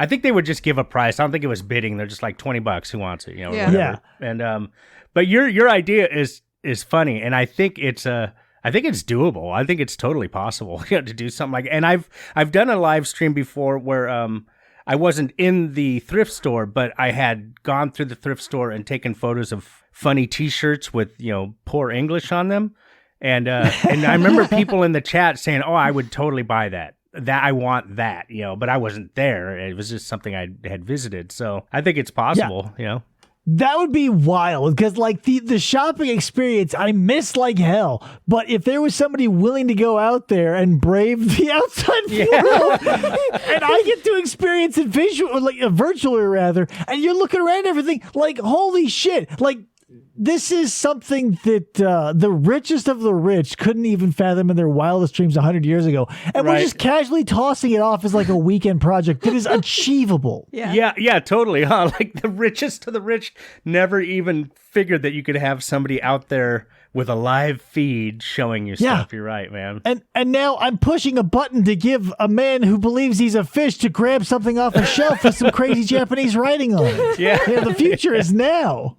I think they would just give a price. I don't think it was bidding. They're just like $20. Who wants it? Or whatever.
Yeah.
And but your idea is funny, and I think it's doable. I think it's totally possible to do something like. And I've done a live stream before where I wasn't in the thrift store, but I had gone through the thrift store and taken photos of funny T-shirts with poor English on them, and I remember people in the chat saying, "Oh, I would totally buy that. That I want that," but I wasn't there. It was just something I had visited, so I think it's possible.
That would be wild because like the shopping experience I miss like hell. But if there was somebody willing to go out there and brave the outside world, and I get to experience it virtually rather, and you're looking around everything like holy shit, like. This is something that the richest of the rich couldn't even fathom in their wildest dreams 100 years ago. And we're just casually tossing it off as like a weekend project that is achievable.
Yeah, totally. Huh? Like the richest of the rich never even figured that you could have somebody out there with a live feed showing you stuff. You're right, man.
And now I'm pushing a button to give a man who believes he's a fish to grab something off a shelf with some crazy Japanese writing on it. Yeah, the future is now.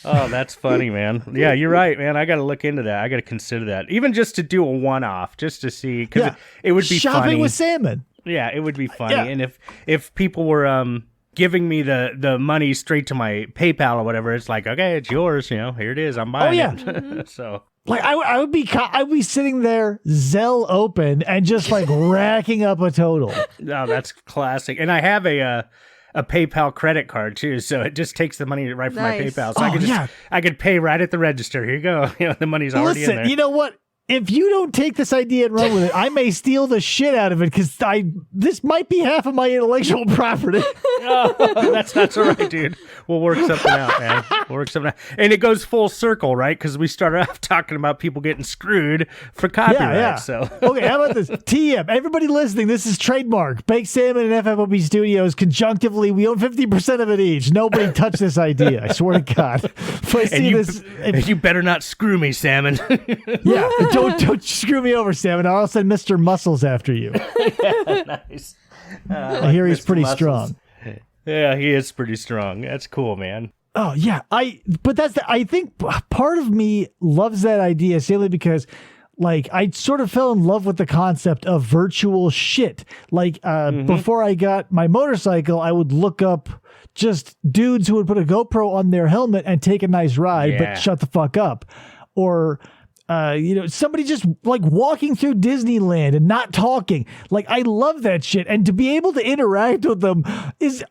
Oh, that's funny, man. Yeah, you're right, man. I got to look into that. I got to consider that. Even just to do a one-off, just to see. Because it would be
shopping
funny.
with salmon.
Yeah, it would be funny. Yeah. And if people were giving me the money straight to my PayPal or whatever, it's like, okay, it's yours. Here it is. I'm buying it. So...
Like I would be sitting there, Zelle open, and just like racking up a total.
No, that's classic. And I have a PayPal credit card too, so it just takes the money right from my PayPal. So I could pay right at the register. Here you go. The money's already in there.
Listen, you know what? If you don't take this idea and run with it, I may steal the shit out of it because this might be half of my intellectual property.
Oh, that's all right, dude. We'll work something out, man. And it goes full circle, right? Because we started off talking about people getting screwed for copyright. Yeah. So
okay, how about this? TM, everybody listening, this is trademark. Baked Salmon and FFOP Studios conjunctively. We own 50% of it each. Nobody touch this idea. I swear to God.
You better not screw me, Salmon.
Yeah. don't screw me over, Sam, and I'll send Mr. Muscles after you.
Yeah, nice.
I hear he's
Mr.
pretty
Muscles.
strong.
Yeah, he is pretty strong. That's cool, man.
Oh yeah, I think part of me loves that idea simply because, like, I sort of fell in love with the concept of virtual shit. Like, before I got my motorcycle, I would look up just dudes who would put a GoPro on their helmet and take a nice ride, but shut the fuck up. Or, somebody just like walking through Disneyland and not talking. Like, I love that shit. And to be able to interact with them is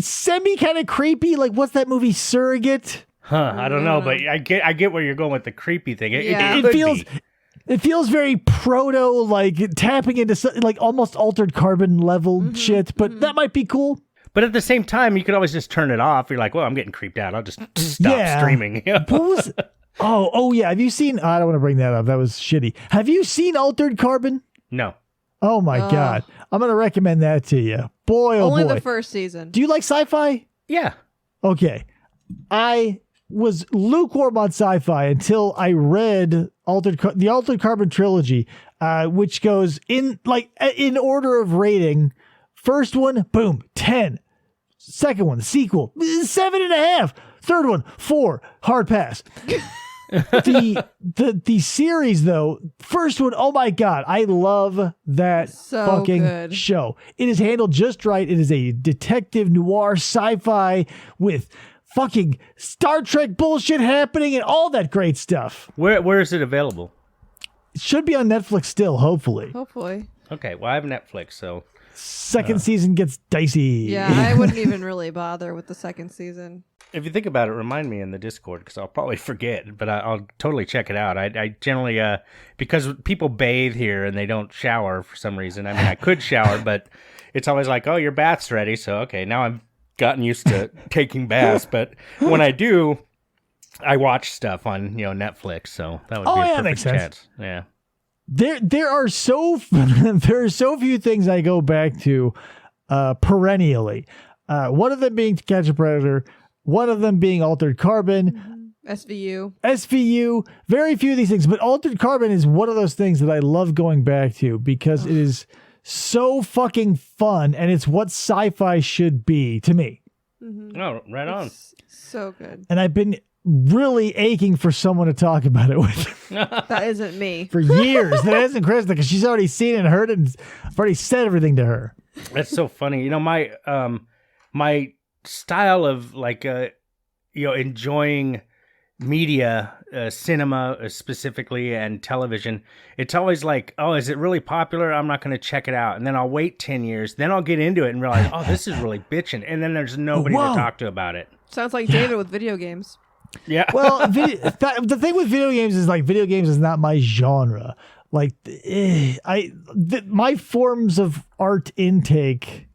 semi kind of creepy. Like, what's that movie, Surrogate?
I don't know, but I get where you're going with the creepy thing.
It feels very proto, like tapping into like almost Altered Carbon level shit, but that might be cool.
But at the same time, you could always just turn it off. You're like, well, I'm getting creeped out. I'll just stop streaming.
What was? Oh yeah. Have you seen? I don't want to bring that up. That was shitty. Have you seen Altered Carbon?
No.
Oh my god. I'm gonna recommend that to you. Boy, oh
Only
boy.
the first season.
Do you like sci-fi?
Yeah.
Okay. I was lukewarm on sci-fi until I read the Altered Carbon trilogy, which goes in order of rating. First one, boom, 10. Second one, the sequel, 7.5. Third one, 4. Hard pass. The series though, first one, oh my god, I love that fucking show. It is handled just right. It is a detective noir sci-fi with fucking Star Trek bullshit happening and all that great stuff.
Where is it available?
It should be on Netflix still, hopefully.
Okay, well, I have Netflix, so
second season gets dicey.
Yeah, I wouldn't even really bother with the second season.
If you think about it, remind me in the Discord, because I'll probably forget, but I'll totally check it out. I generally, because people bathe here and they don't shower for some reason. I mean, I could shower, but it's always like, oh, your bath's ready. So, okay, now I've gotten used to taking baths. But when I do, I watch stuff on, Netflix. So that would be a perfect chance. Yeah.
There are so few things I go back to perennially. One of them being To Catch a Predator. One of them being Altered Carbon. SVU. Very few of these things, but Altered Carbon is one of those things that I love going back to because it is so fucking fun and it's what sci-fi should be to me.
Oh, right on.
It's so good.
And I've been really aching for someone to talk about it with.
That isn't me.
For years. That isn't Krista because she's already seen it and heard it and I've already said everything to her.
That's so funny. My style of enjoying media, cinema specifically, and television, it's always like, oh, is it really popular? I'm not going to check it out. And then I'll wait 10 years. Then I'll get into it and realize, oh, this is really bitching. And then there's nobody to talk to about it.
Sounds like David with video games.
Yeah.
Well, the thing with video games is video games is not my genre. Like, my forms of art intake,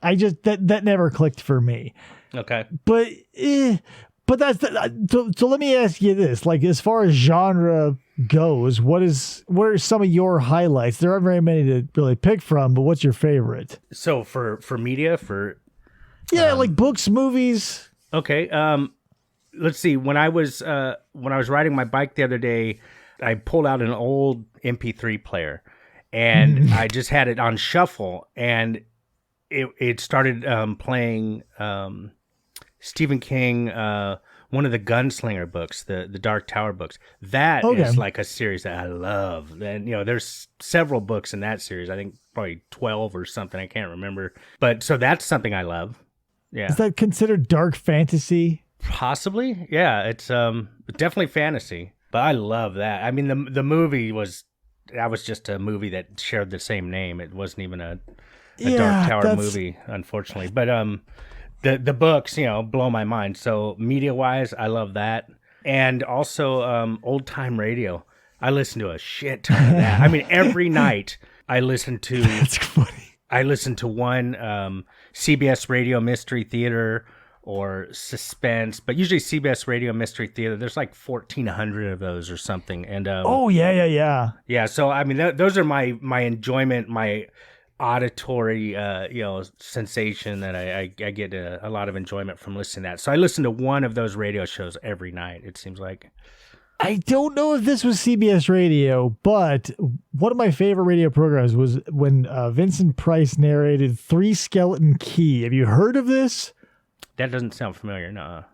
I just that never clicked for me.
Okay.
But that's so let me ask you this: like, as far as genre goes, what are some of your highlights? There aren't very many to really pick from, but what's your favorite?
So for media,
like books, movies.
Okay. Let's see. When I was riding my bike the other day, I pulled out an old MP3 player, and I just had it on shuffle, and it started playing Stephen King, one of the Gunslinger books, the Dark Tower books. That is like a series that I love. And, there's several books in that series. I think probably 12 or something. I can't remember. But so that's something I love. Yeah.
Is that considered dark fantasy?
Possibly. Yeah. It's definitely fantasy. But I love that. I mean, the movie was just a movie that shared the same name. It wasn't even a Dark Tower movie, unfortunately. But the books, blow my mind. So media-wise, I love that. And also old time radio. I listen to a shit ton of that. I mean, every night I listen to...
That's funny.
I listen to one CBS Radio Mystery Theater or Suspense, but usually CBS Radio Mystery Theater. There's like 1,400 of those or something. And yeah. So I mean, those are my enjoyment, my auditory sensation that I get a lot of enjoyment from listening to that. So I listen to one of those radio shows every night. It seems like.
I don't know if this was CBS Radio, but one of my favorite radio programs was when Vincent Price narrated Three Skeleton Key. Have you heard of this?
That doesn't sound familiar, no.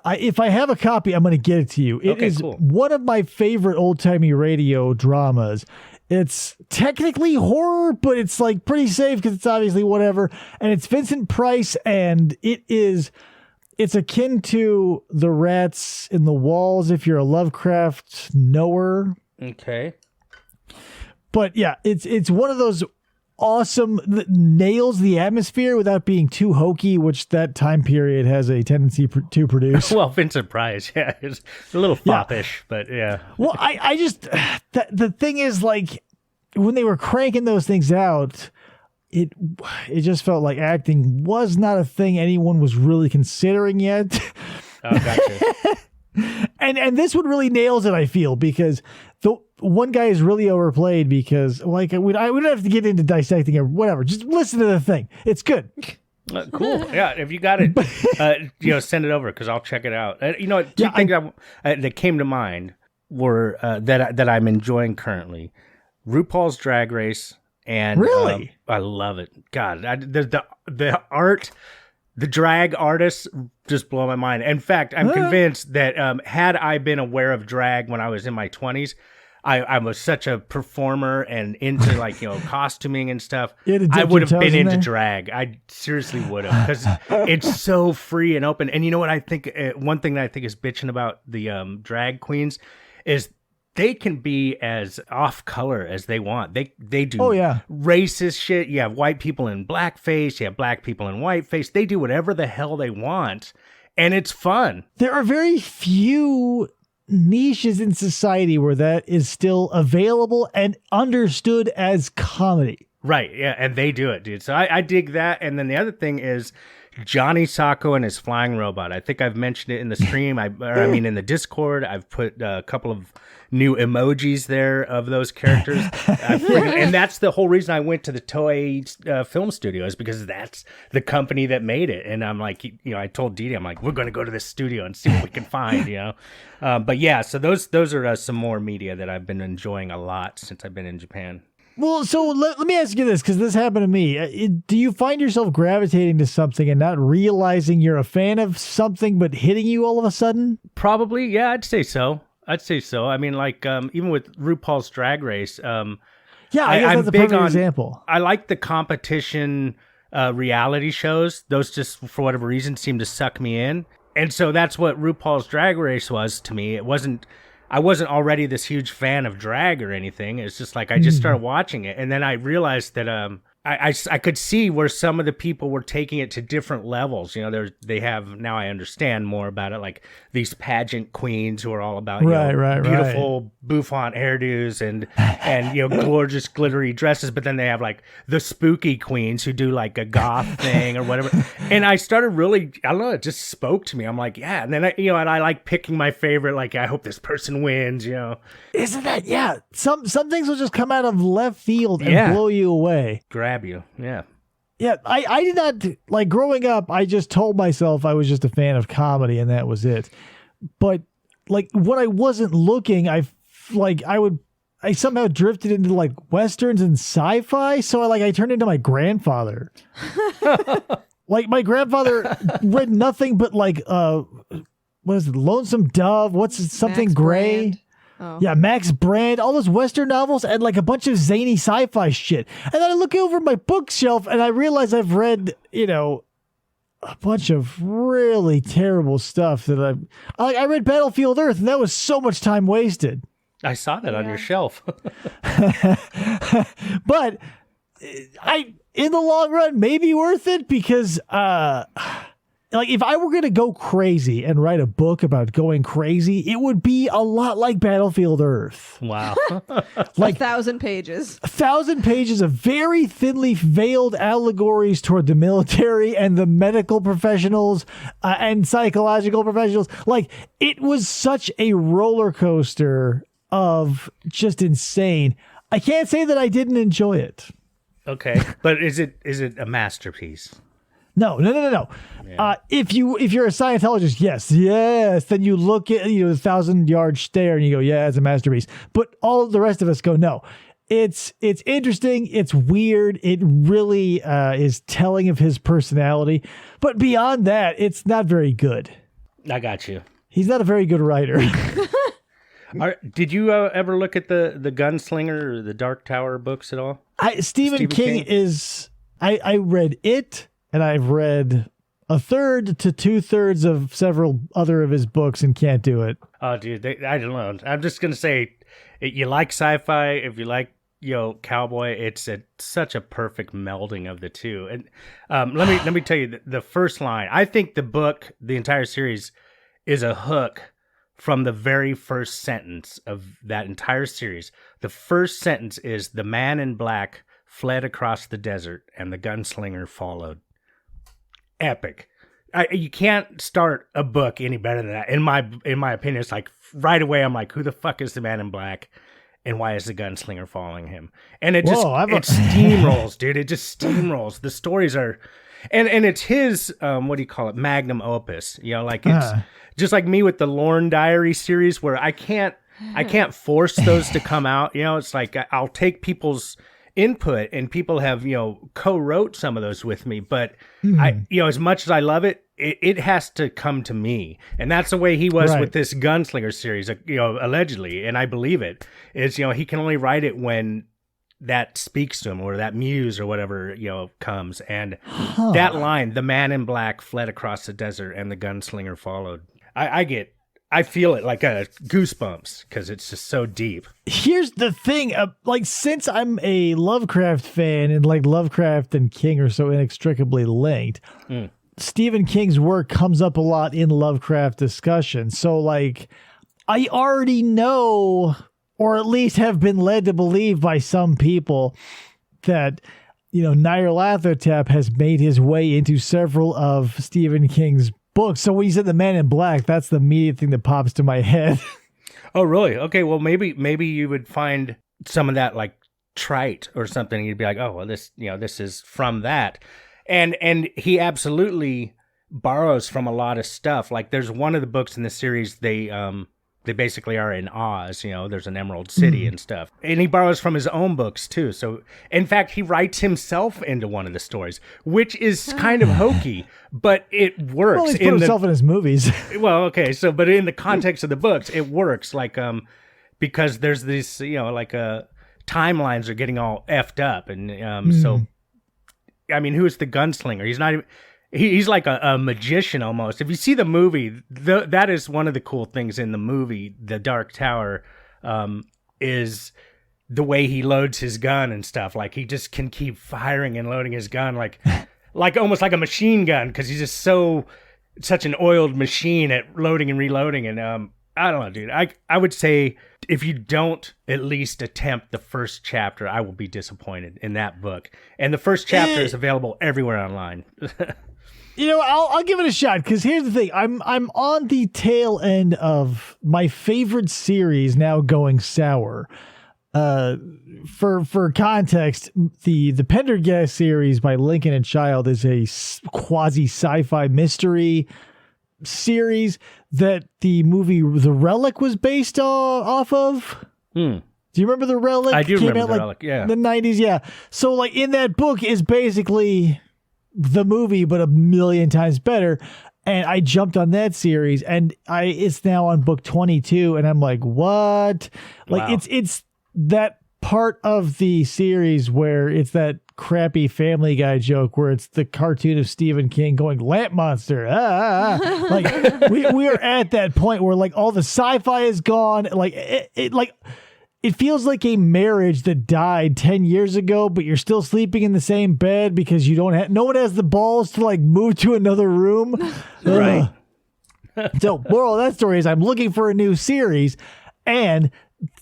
If I have a copy, I'm going to get it to you. It is
cool.
One of my favorite old-timey radio dramas. It's technically horror, but it's like pretty safe because it's obviously whatever. And it's Vincent Price, and it's akin to The Rats in the Walls if you're a Lovecraft knower.
Okay.
But yeah, it's one of those awesome that nails the atmosphere without being too hokey, which that time period has a tendency to produce.
Well, Vincent Price, yeah, it's a little foppish, but yeah.
Well, I just the thing is, like, when they were cranking those things out, it just felt like acting was not a thing anyone was really considering yet.
Oh, gotcha.
And this one really nails it, I feel, because the one guy is really overplayed because, like, we don't have to get into dissecting it or whatever. Just listen to the thing. It's good.
Cool. Yeah, if you got it, send it over because I'll check it out. Two things that came to mind were that I'm enjoying currently: RuPaul's Drag Race, and
really,
I love it. God, the art. The drag artists just blow my mind. In fact, I'm convinced that had I been aware of drag when I was in my 20s, I was such a performer and into costuming and stuff. I would have been into drag. I seriously would have, because it's so free and open. And you know what I think? One thing that I think is bitching about the drag queens is they can be as off color as they want. They do racist shit. You have white people in blackface. You have black people in whiteface. They do whatever the hell they want, and it's fun.
There are very few niches in society where that is still available and understood as comedy.
Right, yeah, and they do it, dude. So I dig that. And then the other thing is Johnny Sacco and his flying robot. I think I've mentioned it in the stream. In the Discord. I've put a couple of new emojis there of those characters. And that's the whole reason I went to the Toei film studio, is because that's the company that made it. And I'm like, I told Didi, I'm like, we're going to go to this studio and see what we can find, But yeah, so those are some more media that I've been enjoying a lot since I've been in Japan.
Well, so let me ask you this, because this happened to me. Do you find yourself gravitating to something and not realizing you're a fan of something, but hitting you all of a sudden?
Probably, yeah, I'd say so. I mean, like, even with RuPaul's Drag Race.
I guess that's a perfect example.
I like the competition reality shows. Those just, for whatever reason, seem to suck me in. And so that's what RuPaul's Drag Race was to me. I wasn't already this huge fan of drag or anything. It's just like I just started watching it, and then I realized that I could see where some of the people were taking it to different levels. They have, now I understand more about it, like these pageant queens who are all about beautiful bouffant hairdos and gorgeous glittery dresses, but then they have like the spooky queens who do like a goth thing or whatever. And I started really, I don't know, it just spoke to me. I'm like, yeah. And then I like picking my favorite, like, I hope this person wins,
Isn't that, yeah. Some things will just come out of left field and blow you away.
Grab you. Yeah.
Yeah, I did not, like, growing up, I just told myself I was just a fan of comedy and that was it. But, like, when I wasn't looking, I somehow drifted into, like, Westerns and sci-fi, so I turned into my grandfather. Like, my grandfather read nothing but, like, what is it, Lonesome Dove, something
Max
Gray?
Brand. Oh.
Yeah, Max Brand, all those Western novels, and like a bunch of zany sci-fi shit. And then I look over my bookshelf and I realize I've read, a bunch of really terrible stuff that I read Battlefield Earth, and that was so much time wasted.
I saw that on your shelf.
But in the long run, maybe worth it because, like, if I were going to go crazy and write a book about going crazy, it would be a lot like Battlefield Earth.
Wow.
Like
1,000 pages.
1,000 pages of very thinly veiled allegories toward the military and the medical professionals and psychological professionals. Like, it was such a roller coaster of just insane. I can't say that I didn't enjoy it.
Okay. But is it a masterpiece?
No.
Yeah.
If you're a Scientologist, yes, then you look at the 1,000-yard stare and you go, yeah, it's a masterpiece. But all of the rest of us go, no. It's interesting. It's weird. It really is telling of his personality. But beyond that, it's not very good.
I got you.
He's not a very good writer.
Did you ever look at the Gunslinger or the Dark Tower books at all?
Stephen King is... I read it, and I've read a third to 2/3 of several other of his books and can't do it.
Oh, dude, I don't know. I'm just going to say, you like sci-fi, if you like, cowboy, it's such a perfect melding of the two. And let me tell you, the first line, I think the book, the entire series, is a hook from the very first sentence of that entire series. The first sentence is, "The man in black fled across the desert and the gunslinger followed." Epic. You can't start a book any better than that. In my opinion, it's like right away I'm like, who the fuck is the man in black? And why is the gunslinger following him? And it steamrolls, dude. It just steamrolls. The stories are, and it's his, what do you call it? Magnum opus. Like it's just like me with the Lorne Diary series, where I can't force those to come out. It's like I'll take people's input, and people have co-wrote some of those with me, but I as much as I love it, it has to come to me. And that's the way he was with this Gunslinger series, allegedly, and I believe it is, he can only write it when that speaks to him, or that muse or whatever comes. And that line, "The man in black fled across the desert and the gunslinger followed," I feel it like goosebumps, because it's just so deep.
Here's the thing, since I'm a Lovecraft fan, and Lovecraft and King are so inextricably linked, Stephen King's work comes up a lot in Lovecraft discussion. So I already know, or at least have been led to believe by some people, that Nyarlathotep has made his way into several of Stephen King's books. So when you said the man in black, that's the immediate thing that pops to my head.
Oh, really? Okay, well, maybe you would find some of that trite or something, and you'd be like, oh, well, this is from that. And he absolutely borrows from a lot of stuff. Like, there's one of the books in the series, they basically are in Oz, there's an Emerald City and stuff. And he borrows from his own books too. So in fact, he writes himself into one of the stories, which is kind of hokey, but it works.
Well, he's put himself in his movies.
Well, okay. So, but in the context of the books, it works because there's this, timelines are getting all effed up. And so, I mean, who's the gunslinger? He's not even... He's like a magician almost. If you see the movie, that is one of the cool things in the movie, The Dark Tower, is the way he loads his gun and stuff. Like, he just can keep firing and loading his gun like almost like a machine gun, because he's just such an oiled machine at loading and reloading. And I don't know, dude. I would say if you don't at least attempt the first chapter, I will be disappointed in that book. And the first chapter is available everywhere online.
I'll give it a shot, because here's the thing. I'm on the tail end of my favorite series now going sour. For context, the Pendergast series by Lincoln and Child is a quasi sci-fi mystery series that the movie The Relic was based off of. Do you remember The Relic?
I do remember The Relic, yeah.
The 90s, yeah. So in that book is basically the movie, but a million times better. And I jumped on that series, and it's now on book 22, and I'm like, what? Wow. It's that part of the series where it's that crappy Family Guy joke where it's the cartoon of Stephen King going, lamp monster. We are at that point where all the sci-fi is gone. It feels like a marriage that died 10 years ago, but you're still sleeping in the same bed because no one has the balls to move to another room.
Right.
So moral of that story is I'm looking for a new series, and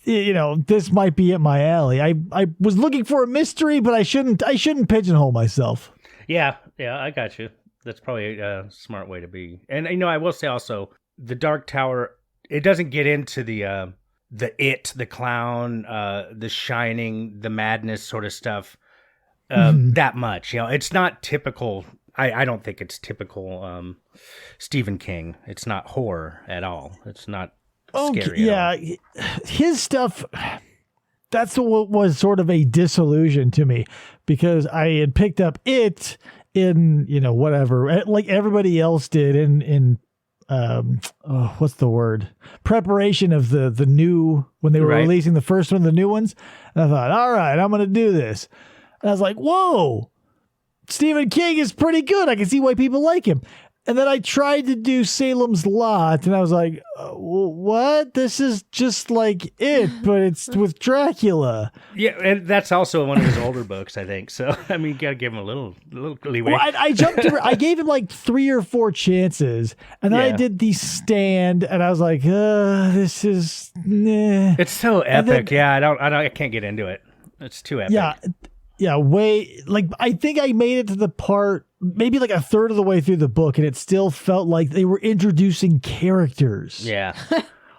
this might be at my alley. I was looking for a mystery, but I shouldn't pigeonhole myself.
Yeah, I got you. That's probably a smart way to be. And I will say also, The Dark Tower, it doesn't get into the clown, the Shining, the madness sort of stuff that much. It's not typical I don't think it's typical Stephen King. It's not horror at all. It's not scary at all.
His stuff, that's what was sort of a disillusion to me, because I had picked up it in, whatever, like everybody else did in what's the word? Preparation of the new, when they were releasing the first one, the new ones. And I thought, all right, I'm going to do this. And I was like, whoa, Stephen King is pretty good. I can see why people like him. And then I tried to do Salem's Lot, and I was like, what? This is just like it, but it's with Dracula.
Yeah, and that's also one of his older books, I think. So, I mean, you got to give him a little leeway.
Well, I gave him like 3 or 4 chances, and then I did The Stand, and I was like, this is, nah.
It's so epic. I can't get into it. It's too epic.
Yeah, I think I made it to the part, maybe like a third of the way through the book, and it still felt like they were introducing characters.
Yeah.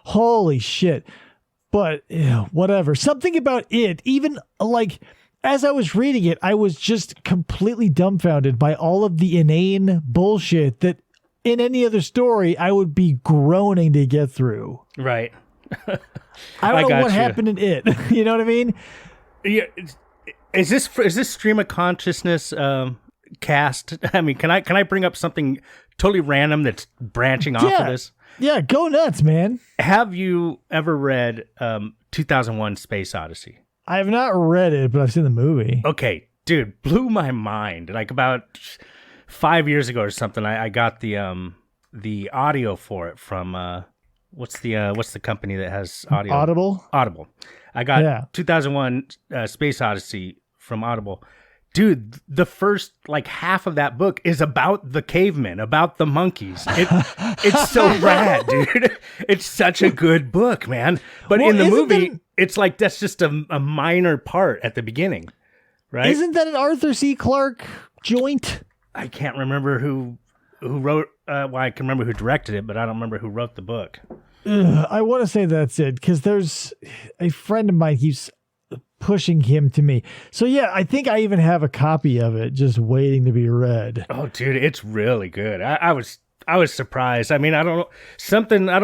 Holy shit. But whatever. Something about it, even like as I was reading it, I was just completely dumbfounded by all of the inane bullshit that in any other story I would be groaning to get through.
Right.
I don't know what happened in it. You know what I mean?
Yeah. Is this stream of consciousness cast? I mean, can I bring up something totally random that's branching off of this?
Yeah, go nuts, man.
Have you ever read 2001: Space Odyssey?
I have not read it, but I've seen the movie.
Okay, dude, blew my mind. Like about 5 years ago or something, I got the audio for it from what's the company that has audio? Audible. I got 2001 Space Odyssey from Audible. Dude, the first like half of that book is about the cavemen, about the monkeys. It's so rad, dude. It's such a good book, man. But in the movie, it's like that's just a minor part at the beginning, right?
Isn't that an Arthur C. Clarke joint?
I can't remember who wrote. I can remember who directed it, but I don't remember who wrote the book.
I want to say that's it, because there's a friend of mine keeps pushing him to me. So yeah, I think I even have a copy of it just waiting to be read.
Oh, dude, it's really good. I was surprised. I mean, I don't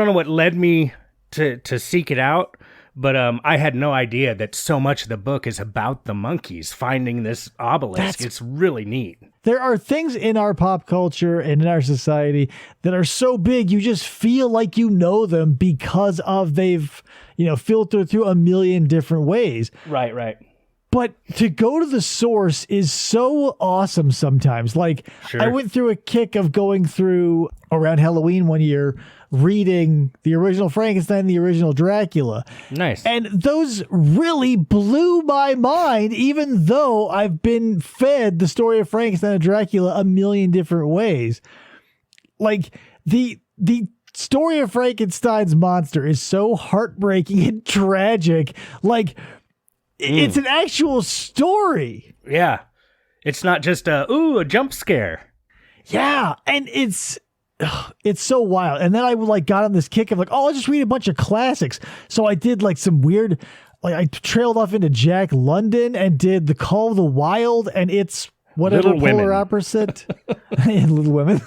know what led me to seek it out, but I had no idea that so much of the book is about the monkeys finding this obelisk. It's really neat.
There are things in our pop culture and in our society that are so big, you just feel like you know them because of they've, filtered through a million different ways.
Right.
But to go to the source is so awesome sometimes. Like, sure. I went through a kick of going through around Halloween one year, reading the original Frankenstein, the original Dracula.
Nice.
And those really blew my mind, even though I've been fed the story of Frankenstein and Dracula a million different ways. Like, the story of Frankenstein's monster is so heartbreaking and tragic. Like, it's an actual story.
Yeah. It's not just a jump scare.
Yeah. And it's so wild. And then I got on this kick of I'll just read a bunch of classics. So I did some weird, I trailed off into Jack London and did The Call of the Wild, and it's whatever
Little
polar
Women.
opposite. Little Women.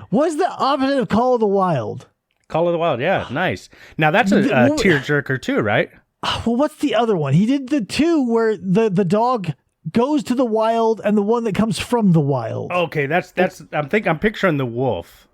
What's the opposite of Call of the Wild?
Call of the Wild, yeah, nice. Now that's a tearjerker too, right?
Well, what's the other one? He did the two where the dog goes to the wild and the one that comes from the wild.
Okay, that's I'm picturing the wolf.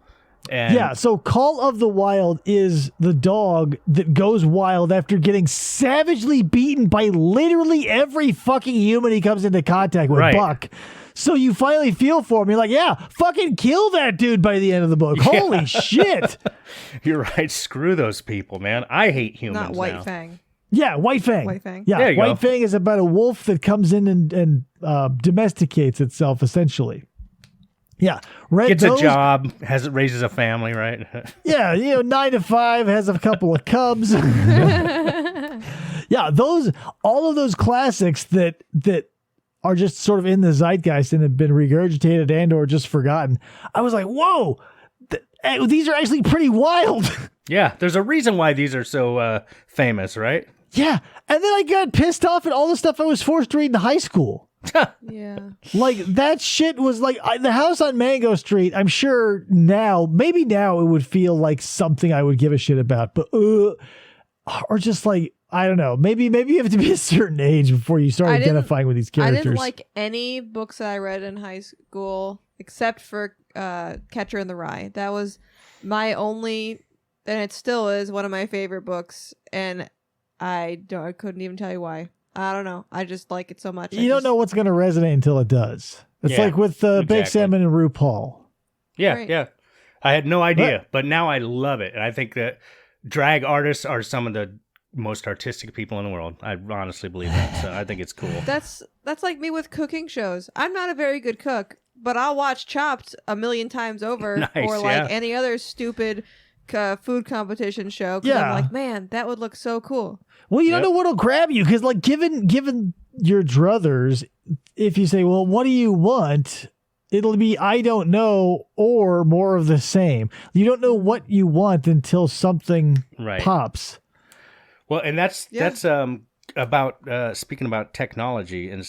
And
yeah, so Call of the Wild is the dog that goes wild after getting savagely beaten by literally every fucking human he comes into contact with, Buck. So you finally feel for him. You're like, yeah, fucking kill that dude by the end of the book. Yeah. Holy shit.
You're right. Screw those people, man. I hate humans
Not White
now.
Fang.
Yeah, White Fang.
White Fang.
Yeah, White Fang is about a wolf that comes in and domesticates itself, essentially. Yeah.
Gets a job, raises a family, right?
Yeah, 9 to 5, has a couple of cubs. Yeah, all of those classics that are just sort of in the zeitgeist and have been regurgitated and or just forgotten. I was like, whoa, these are actually pretty wild.
Yeah, there's a reason why these are so famous, right?
Yeah, and then I got pissed off at all the stuff I was forced to read in high school.
Yeah.
Like that shit was like the house on Mango Street. I'm sure maybe now it would feel like something I would give a shit about, but or just like, I don't know. Maybe you have to be a certain age before you start identifying with these characters.
I didn't like any books that I read in high school except for Catcher in the Rye. That was my only, and it still is one of my favorite books, and I couldn't even tell you why. I don't know. I just like it so much.
You don't know what's going to resonate until it does. It's like with Baked Salmon and Rupaul.
Yeah,
right.
yeah. I had no idea, but now I love it. And I think that drag artists are some of the most artistic people in the world. I honestly believe that. So I think it's cool.
That's like me with cooking shows. I'm not a very good cook, but I'll watch Chopped a million times over,
Nice,
or like any other stupid food competition show. Because I'm like, man, that would look so cool.
Well, you don't know what'll grab you because, like, given your druthers, if you say, "Well, what do you want?" It'll be I don't know or more of the same. You don't know what you want until something pops.
Well, and that's about speaking about technology and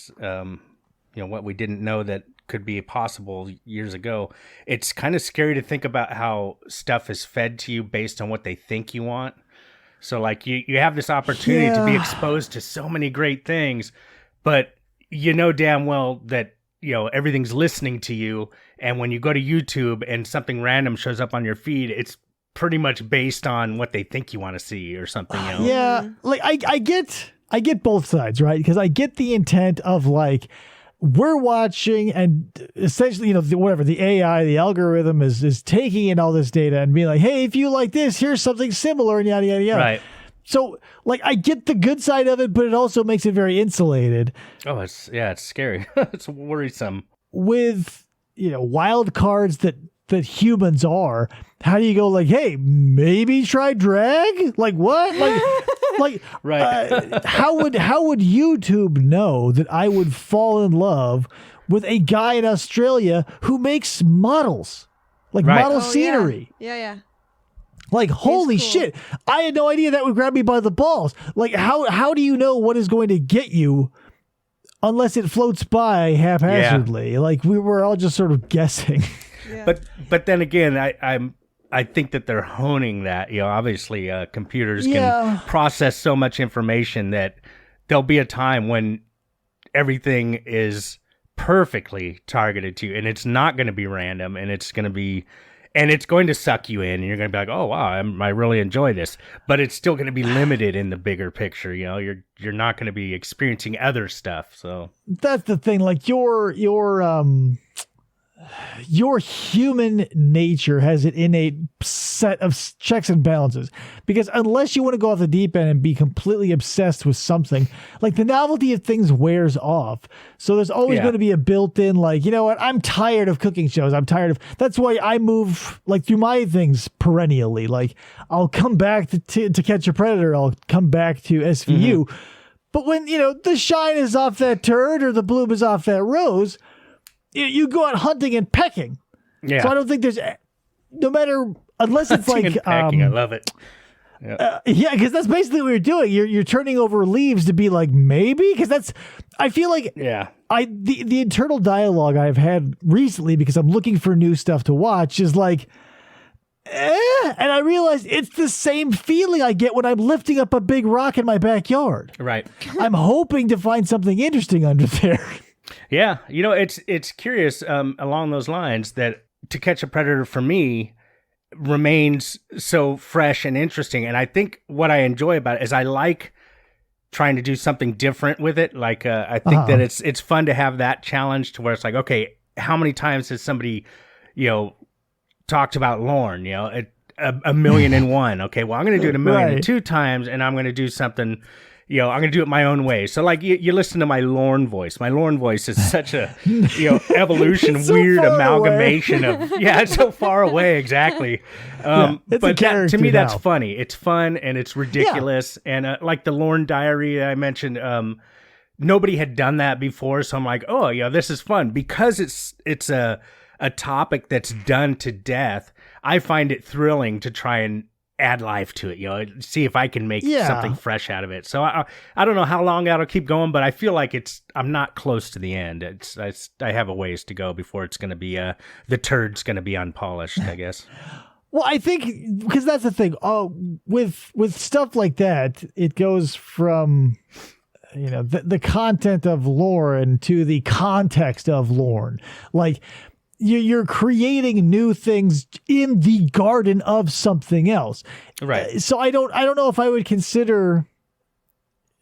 what we didn't know that could be possible years ago. It's kind of scary to think about how stuff is fed to you based on what they think you want. So like you have this opportunity to be exposed to so many great things, but you know damn well that everything's listening to you. And when you go to YouTube and something random shows up on your feed, it's pretty much based on what they think you want to see or something.
Yeah, like I get both sides, right? Because I get the intent of like we're watching and essentially, the AI, the algorithm is taking in all this data and being like, hey, if you like this, here's something similar and yada, yada, yada.
Right.
So like I get the good side of it, but it also makes it very insulated.
Oh, it's scary. It's worrisome.
With, wild cards that humans are, how do you go like, hey, maybe try drag? Like what? Like
right.
How would YouTube know that I would fall in love with a guy in Australia who makes models, like model scenery?
Yeah.
Like holy
cool.
shit! I had no idea that would grab me by the balls. Like how do you know what is going to get you unless it floats by haphazardly? Yeah. Like we were all just sort of guessing.
Yeah.
But then again, I think that they're honing that. Obviously, computers can process so much information that there'll be a time when everything is perfectly targeted to you, and it's not going to be random, and it's going to suck you in, and you're going to be like, oh wow, I really enjoy this, but it's still going to be limited in the bigger picture. You're not going to be experiencing other stuff. So
that's the thing. Like your human nature has an innate set of checks and balances, because unless you want to go off the deep end and be completely obsessed with something, like the novelty of things wears off. So there's always going to be a built-in, like, you know what, I'm tired of cooking shows. That's why I move like through my things perennially. Like I'll come back to Catch a Predator. I'll come back to SVU. Mm-hmm. But when, the shine is off that turd or the bloom is off that rose, you go out hunting and pecking. Yeah. So I don't think there's, no matter, unless it's like
pecking, I love it.
Yeah, because that's basically what you're doing. You're turning over leaves to be like maybe, because I feel like the internal dialogue I've had recently, because I'm looking for new stuff to watch, is like, and I realized it's the same feeling I get when I'm lifting up a big rock in my backyard.
Right.
I'm hoping to find something interesting under there.
Yeah, it's curious along those lines that To Catch a Predator for me remains so fresh and interesting. And I think what I enjoy about it is I like trying to do something different with it. Like I think that it's fun to have that challenge to where it's like, okay, how many times has somebody, talked about Lorne, a million and one. Okay, well, I'm going to do it a million and two times, and I'm going to do something. I'm going to do it my own way. So, like, you listen to my Lorne voice. My Lorne voice is such a, evolution, so weird amalgamation of, it's so far away, exactly. But to me, that's funny. It's fun, and it's ridiculous. Yeah. And like the Lorne Diary I mentioned, nobody had done that before. So I'm like, oh, this is fun. Because it's a topic that's done to death, I find it thrilling to try and add life to it, see if I can make something fresh out of it. So I don't know how long that'll keep going, but I feel like I'm not close to the end. I have a ways to go before it's going to be the turd's going to be unpolished, I guess.
Well, I think because that's the thing. With stuff like that, it goes from the content of Lauren to the context of Lauren. Like you're creating new things in the garden of something else,
right?
So I don't know if I would consider.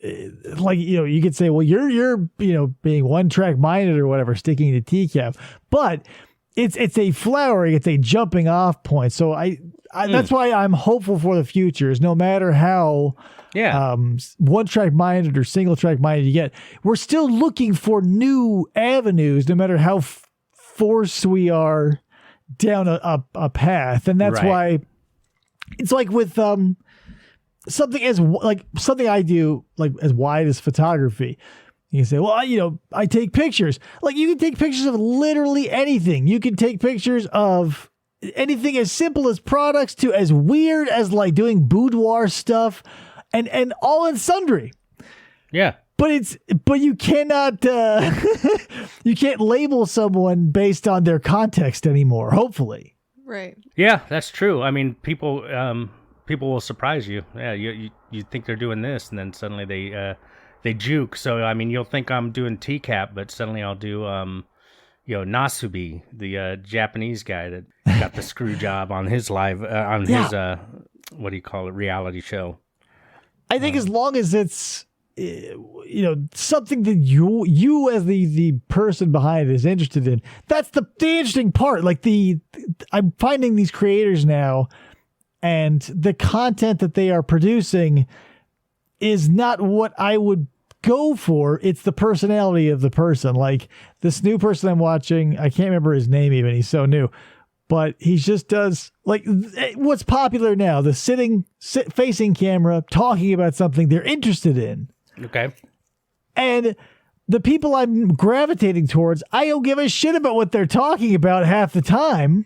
Like, you could say, well, you're being one track minded or whatever, sticking to TCAP, but it's a flowering, it's a jumping off point. So I that's why I'm hopeful for the future. Is no matter how one track minded or single track minded you get, we're still looking for new avenues, no matter how forced we are down a path. And that's why it's like with something I do like as wide as photography. You can say, well, I take pictures. Like you can take pictures of literally anything. You can take pictures of anything as simple as products to as weird as like doing boudoir stuff and all in sundry.
Yeah.
But you cannot you can't label someone based on their context anymore, hopefully.
Right.
Yeah, that's true. I mean, people will surprise you. Yeah, you think they're doing this, and then suddenly they juke. So I mean, you'll think I'm doing TCAP, but suddenly I'll do Nasubi, the Japanese guy that got the screw job on his live his what do you call it, reality show.
I think as long as it's something that you as the person behind it is interested in, that's the interesting part. Like I'm finding these creators now, and the content that they are producing is not what I would go for. It's the personality of the person. Like this new person I'm watching, I can't remember his name even. He's so new, but he just does like what's popular now, the facing camera, talking about something they're interested in.
Okay.
And the people I'm gravitating towards, I don't give a shit about what they're talking about half the time.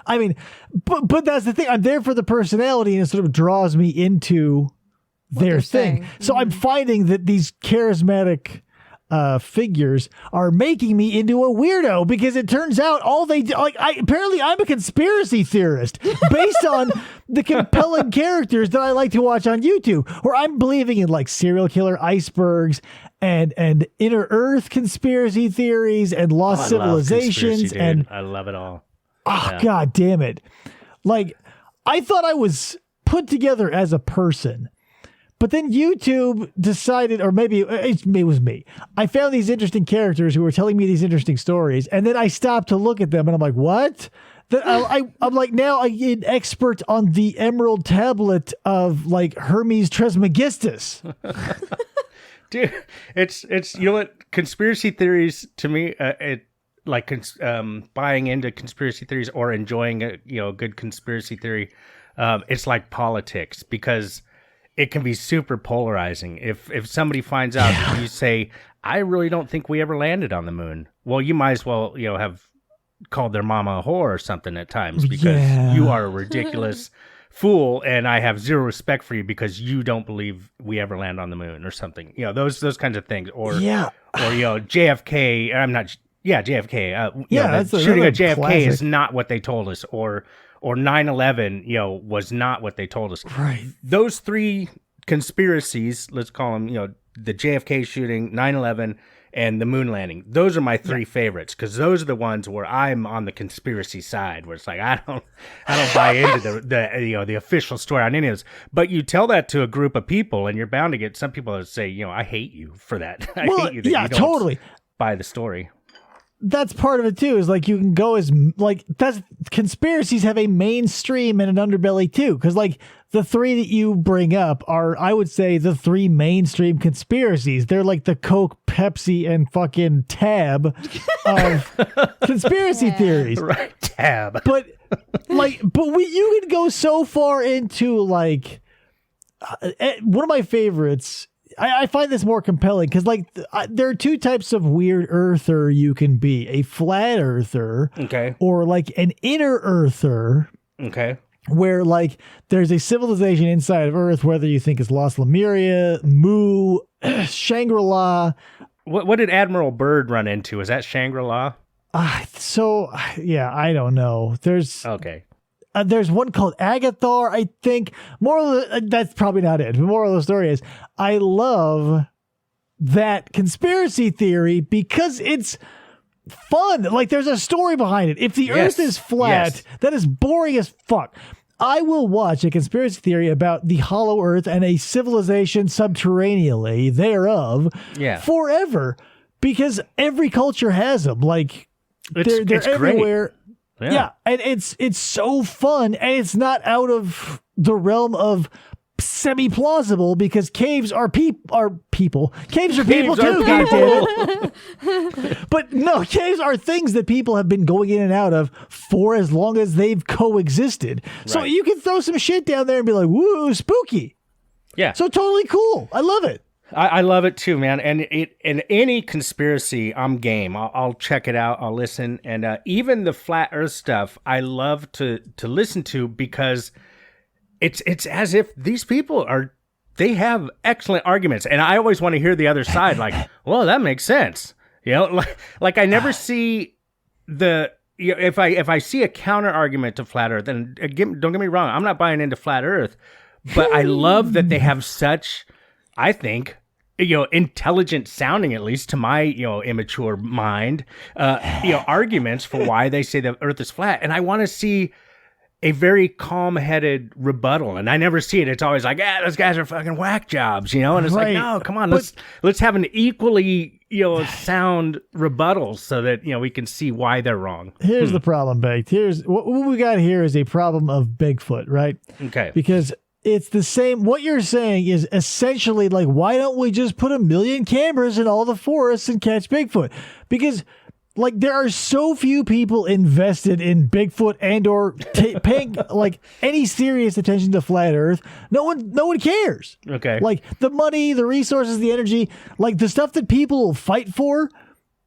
I mean, but that's the thing. I'm there for the personality, and it sort of draws me into their thing. So I'm finding that these charismatic figures are making me into a weirdo, because it turns out all they do, apparently I'm a conspiracy theorist based on the compelling characters that I like to watch on YouTube, where I'm believing in like serial killer icebergs and inner Earth conspiracy theories and lost civilizations, and
I love it all.
Oh, yeah. God damn it. Like, I thought I was put together as a person, but then YouTube decided, or maybe it was me. I found these interesting characters who were telling me these interesting stories, and then I stopped to look at them, and I'm like, what? Then I'm like, now I'm an expert on the Emerald Tablet of, like, Hermes Trismegistus.
Dude, it's you know what? Conspiracy theories, to me, buying into conspiracy theories or enjoying a good conspiracy theory, it's like politics, because it can be super polarizing. If somebody finds out, you say, I really don't think we ever landed on the moon. Well, you might as well have called their mama a whore or something at times, because you are a ridiculous fool, and I have zero respect for you because you don't believe we ever land on the moon or something. Those kinds of things. Or JFK. I'm not. Yeah, JFK. The shooting at JFK classic. Is not what they told us, or 9/11, was not what they told us.
Right.
Those three conspiracies, let's call them, the JFK shooting, 9/11, and the moon landing. Those are my three favorites, because those are the ones where I'm on the conspiracy side, where it's like I don't buy into the official story on any of this. But you tell that to a group of people, and you're bound to get some people that say, I hate you for that. I hate you that you don't
totally
buy the story.
That's part of it too, is like you can go as like conspiracies have a mainstream and an underbelly too, because like the three that you bring up are, I would say, the three mainstream conspiracies. They're like the Coke, Pepsi, and fucking Tab of conspiracy theories.
Right, Tab.
But you can go so far into like one of my favorites. I find this more compelling because, like, there are two types of weird earther you can be: a flat earther,
okay,
or like an inner earther,
okay,
where like there's a civilization inside of Earth, whether you think it's Lost Lemuria, Mu, Shangri-La.
What did Admiral Byrd run into? Is that Shangri-La?
I don't know. There's one called Agathar, I think. That's probably not it. The moral of the story is I love that conspiracy theory because it's fun. Like there's a story behind it. If the Earth is flat, that is boring as fuck. I will watch a conspiracy theory about the hollow Earth and a civilization subterraneally thereof forever because every culture has them. Like they're everywhere. Yeah, and it's so fun, and it's not out of the realm of semi-plausible because caves are people. Caves are people too, goddammit. But no, caves are things that people have been going in and out of for as long as they've coexisted. Right. So you can throw some shit down there and be like, woo, spooky. Yeah. So totally cool. I love it.
I love it too, man. And in any conspiracy, I'm game. I'll check it out. I'll listen. And even the flat Earth stuff, I love to listen to because it's as if these people they have excellent arguments. And I always want to hear the other side. Like, well, that makes sense. You know, like I never see if I see a counter argument to flat Earth, and don't get me wrong, I'm not buying into flat Earth, but I love that they have such, I think, intelligent sounding, at least to my, immature mind, arguments for why they say the Earth is flat. And I want to see a very calm-headed rebuttal, and I never see it. It's always like, those guys are fucking whack jobs, and it's like, no, come on, let's have an equally, sound rebuttal so that, we can see why they're wrong.
Here's the problem, Baked. Here's what we got here is a problem of Bigfoot, right?
Okay.
Because it's the same. What you're saying is essentially like, why don't we just put 1 million cameras in all the forests and catch Bigfoot? Because like there are so few people invested in Bigfoot and or paying like any serious attention to flat Earth. No one cares.
Okay.
Like the money, the resources, the energy, like the stuff that people will fight for,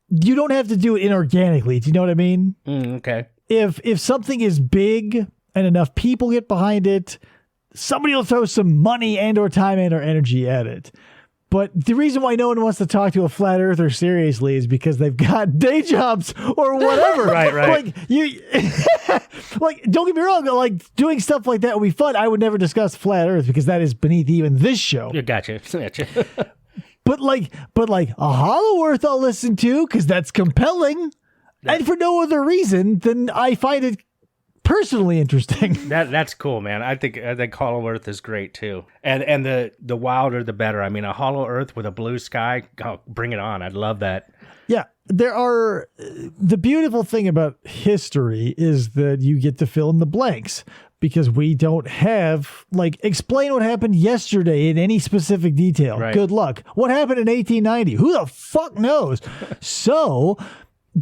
you don't have to do it inorganically. Do you know what I mean?
Okay.
If something is big and enough people get behind it, somebody will throw some money and or time and or energy at it. But the reason why no one wants to talk to a flat earther seriously is because they've got day jobs or whatever.
Right.
Like like don't get me wrong, like doing stuff like that would be fun. I would never discuss flat earth because that is beneath even this show.
Gotcha.
But like a hollow earth I'll listen to because that's compelling. And for no other reason than I find it personally interesting.
That's cool, man. I think Hollow Earth is great too, and the wilder the better. I mean, a Hollow Earth with a blue sky, bring it on. I'd love that.
Yeah, the beautiful thing about history is that you get to fill in the blanks because we don't have explain what happened yesterday in any specific detail. Right. Good luck. What happened in 1890? Who the fuck knows? So.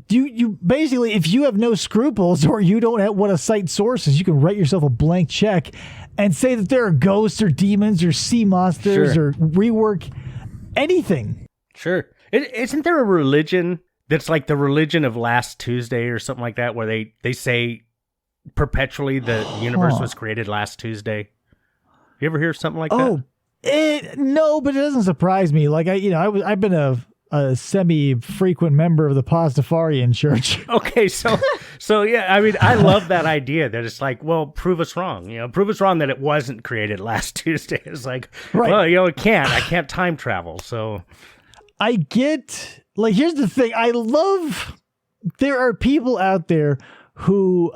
You basically, if you have no scruples or you don't want to cite sources, you can write yourself a blank check and say that there are ghosts or demons or sea monsters or rework anything.
Sure. Isn't there a religion that's like the religion of last Tuesday or something like that, where they say perpetually the universe was created last Tuesday? You ever hear something like that?
No, but it doesn't surprise me. Like I've been a semi-frequent member of the Pastafarian Church.
Okay, so yeah, I mean, I love that idea that it's like, well, prove us wrong. Prove us wrong that it wasn't created last Tuesday. It's like, well, I can't time travel. So
I get, here's the thing. I love, there are people out there who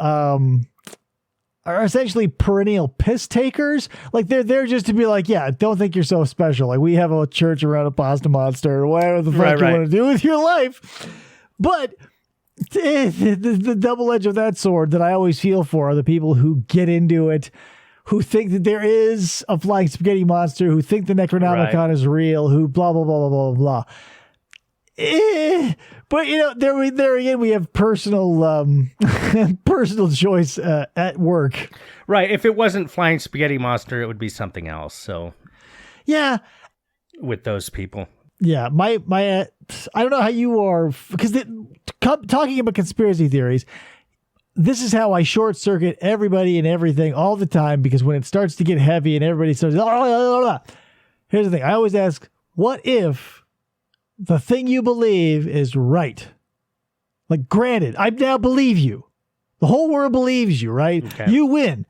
are essentially perennial piss takers. Like they're there just to be like, yeah, don't think you're so special. Like we have a church around a pasta monster or whatever the fuck you want to do with your life. But the double edge of that sword that I always feel for are the people who get into it, who think that there is a flying spaghetti monster, who think the Necronomicon is real, who blah, blah, blah, blah, blah, blah. But there again we have personal choice at work.
Right. If it wasn't flying spaghetti monster, it would be something else. So
yeah,
with those people.
Yeah, my I don't know how you are because talking about conspiracy theories, this is how I short circuit everybody and everything all the time, because when it starts to get heavy and everybody starts, here's the thing. I always ask, what if the thing you believe is right? Like, granted, I now believe you. The whole world believes you, right?
Okay.
You win.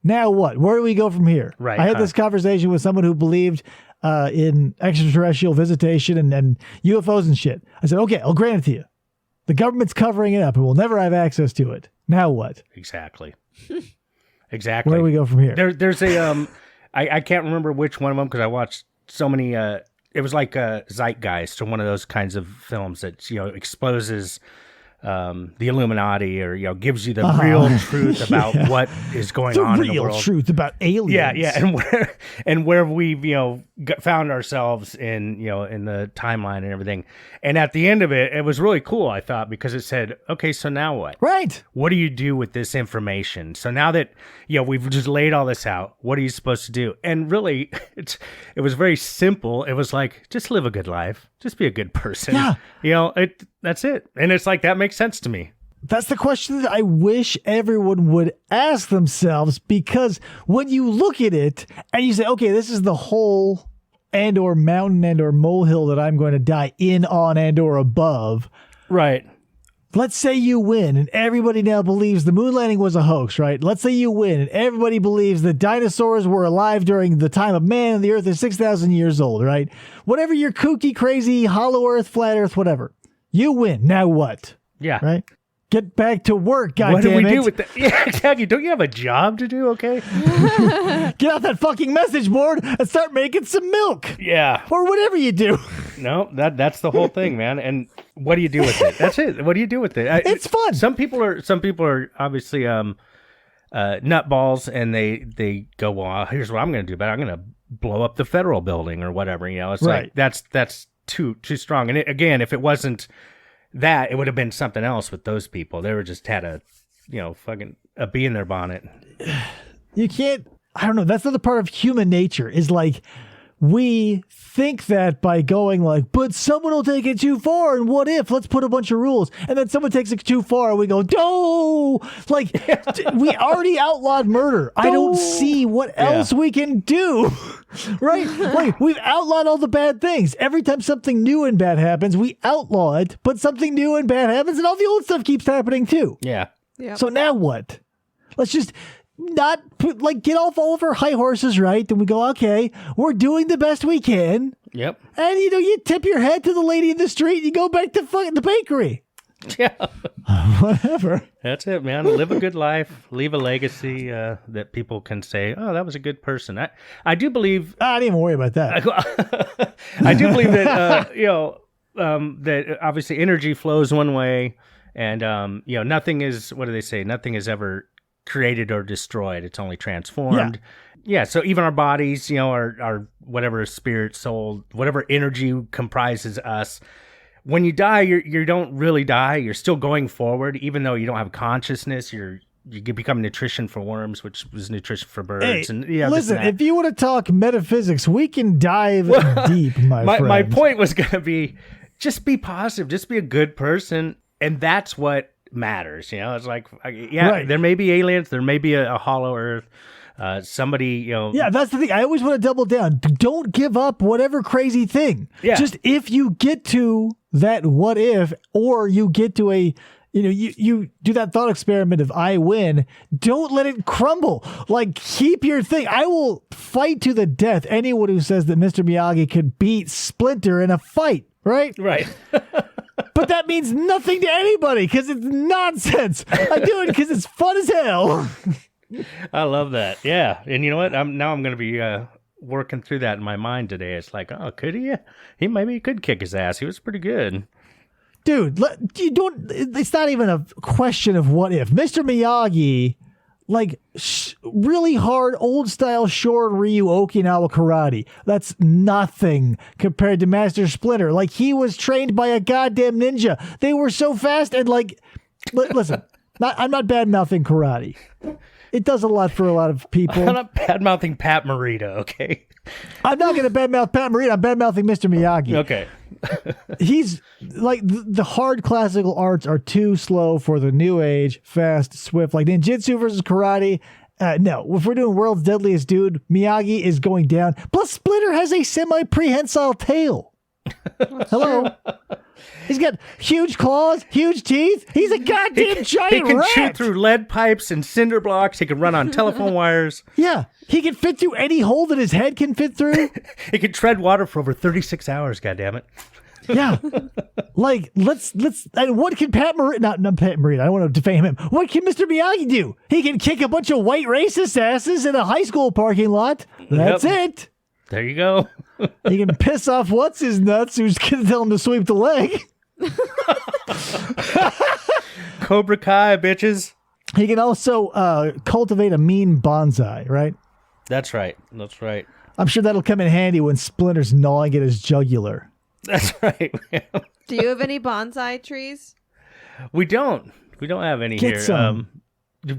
Now what? Where do we go from here?
Right.
I had this conversation with someone who believed in extraterrestrial visitation and UFOs and shit. I said, okay, I'll grant it to you. The government's covering it up and we'll never have access to it. Now what?
Exactly. Exactly.
Where do we go from here?
There's a I can't remember which one of them because I watched so many. It was like Zeitgeist or one of those kinds of films that exposes the Illuminati, or gives you the real truth about what is going on in the world.
The real truth about aliens.
Yeah, and where we've found ourselves in in the timeline and everything. And at the end of it, it was really cool, I thought, because it said, okay, so now what?
Right.
What do you do with this information? So now that we've just laid all this out, what are you supposed to do? And really, it was very simple. It was like, just live a good life, just be a good person.
Yeah.
That's it. And it's like, that makes sense to me.
That's the question that I wish everyone would ask themselves, because when you look at it and you say, okay, this is the hole and or mountain and or molehill that I'm going to die in, on, and or above.
Right.
Let's say you win and everybody now believes the moon landing was a hoax, right? Let's say you win and everybody believes that dinosaurs were alive during the time of man and the earth is 6,000 years old, right? Whatever your kooky, crazy, hollow earth, flat earth, whatever. You win. Now what?
Yeah.
Right? Get back to work, goddammit.
What do we do with that? Yeah, exactly. Don't you have a job to do, okay?
Get out that fucking message board and start making some milk.
Yeah.
Or whatever you do.
No, that's the whole thing, man. And what do you do with it? That's it. What do you do with it?
It's fun.
Some people are obviously nutballs, and they go, well, here's what I'm going to do, but I'm going to blow up the federal building or whatever. It's
right.
Like that's too strong. And again, if it wasn't that, it would have been something else with those people. They were just had a fucking a bee in their bonnet.
You can't, I don't know, that's another part of human nature, is like, we think that by going like, but someone will take it too far, and what if, let's put a bunch of rules, and then someone takes it too far and we go, no, like, we already outlawed murder. I don't see what else we can do. Right? Like, we've outlawed all the bad things. Every time something new and bad happens, we outlaw it, but something new and bad happens and all the old stuff keeps happening too.
Yeah.
So now what? Let's just not get off all of our high horses, right? And we go, okay, we're doing the best we can.
Yep.
And you tip your head to the lady in the street and you go back to the bakery.
Yeah.
Whatever.
That's it, man. Live a good life. Leave a legacy that people can say, oh, that was a good person. I do believe...
I didn't even worry about that.
I do believe that, that obviously energy flows one way, and, nothing is, what do they say? Nothing is ever created or destroyed. It's only transformed. Yeah. So even our bodies, our whatever spirit, soul, whatever energy comprises us, when you die, you don't really die. You're still going forward, even though you don't have consciousness. You become nutrition for worms, which was nutrition for birds.
Hey,
and
listen, if you want to talk metaphysics, we can dive deep, my friend.
My point was going to be, just be positive, just be a good person, and that's what matters. It's like, right. There may be aliens, there may be a hollow earth. Somebody,
Yeah, that's the thing. I always want to double down. Don't give up whatever crazy thing.
Yeah.
Just if you get to that what if, or you get to a, you do that thought experiment of I win, don't let it crumble. Like, keep your thing. I will fight to the death anyone who says that Mr. Miyagi could beat Splinter in a fight, right?
Right.
But that means nothing to anybody because it's nonsense. I do it because it's fun as hell.
I love that. Yeah. And you know what? I'm going to be working through that in my mind today. It's like, oh, could he? Maybe he could kick his ass. He was pretty good.
Dude, it's not even a question of what if. Mr. Miyagi, really hard, old-style Shorin Ryu Okinawa karate. That's nothing compared to Master Splinter. Like, he was trained by a goddamn ninja. They were so fast and, listen, I'm not bad-mouthing karate. It does a lot for a lot of people.
I'm not bad-mouthing Pat Morita, okay?
I'm not going to bad-mouth Pat Morita. I'm bad-mouthing Mr. Miyagi.
Okay.
He's like the hard classical arts are too slow for the new age, fast, swift, like ninjutsu versus karate. No, if we're doing world's deadliest dude, Miyagi is going down. Plus, Splinter has a semi-prehensile tail. Hello. He's got huge claws, huge teeth. He's a goddamn giant
He can
rat.
shoot through lead pipes and cinder blocks. He can run on telephone wires.
Yeah, he can fit through any hole that his head can fit through.
He can tread water for over 36 hours, goddammit.
Yeah. Like, let's and what can Pat Morita, not Pat Morita, I don't want to defame him. What can Mr. Miyagi do? He can kick a bunch of white racist asses in a high school parking lot. That's it.
There you go.
He can piss off what's his nuts who's going to tell him to sweep the leg.
Cobra Kai, bitches.
He can also cultivate a mean bonsai, right?
That's right. That's right.
I'm sure that'll come in handy when Splinter's gnawing at his jugular.
That's right.
Do you have any bonsai trees?
We don't have any
Get
here.
some.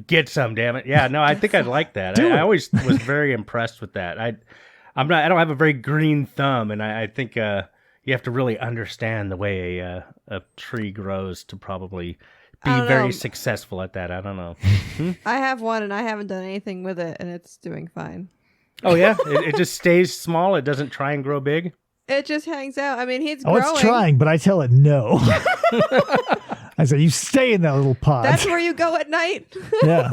Get some, damn it. Yeah, no, I think I'd like that. I always was very impressed with that. I don't have a very green thumb, and I think you have to really understand the way a tree grows to probably be very successful at that. I don't know.
I have one, and I haven't done anything with it, and it's doing fine.
Oh yeah, it just stays small. It doesn't try and grow big.
It just hangs out. I mean, he's
Oh,
growing.
it's trying, but I tell it no. I said, you stay in that little pod.
That's where you go at night.
Yeah.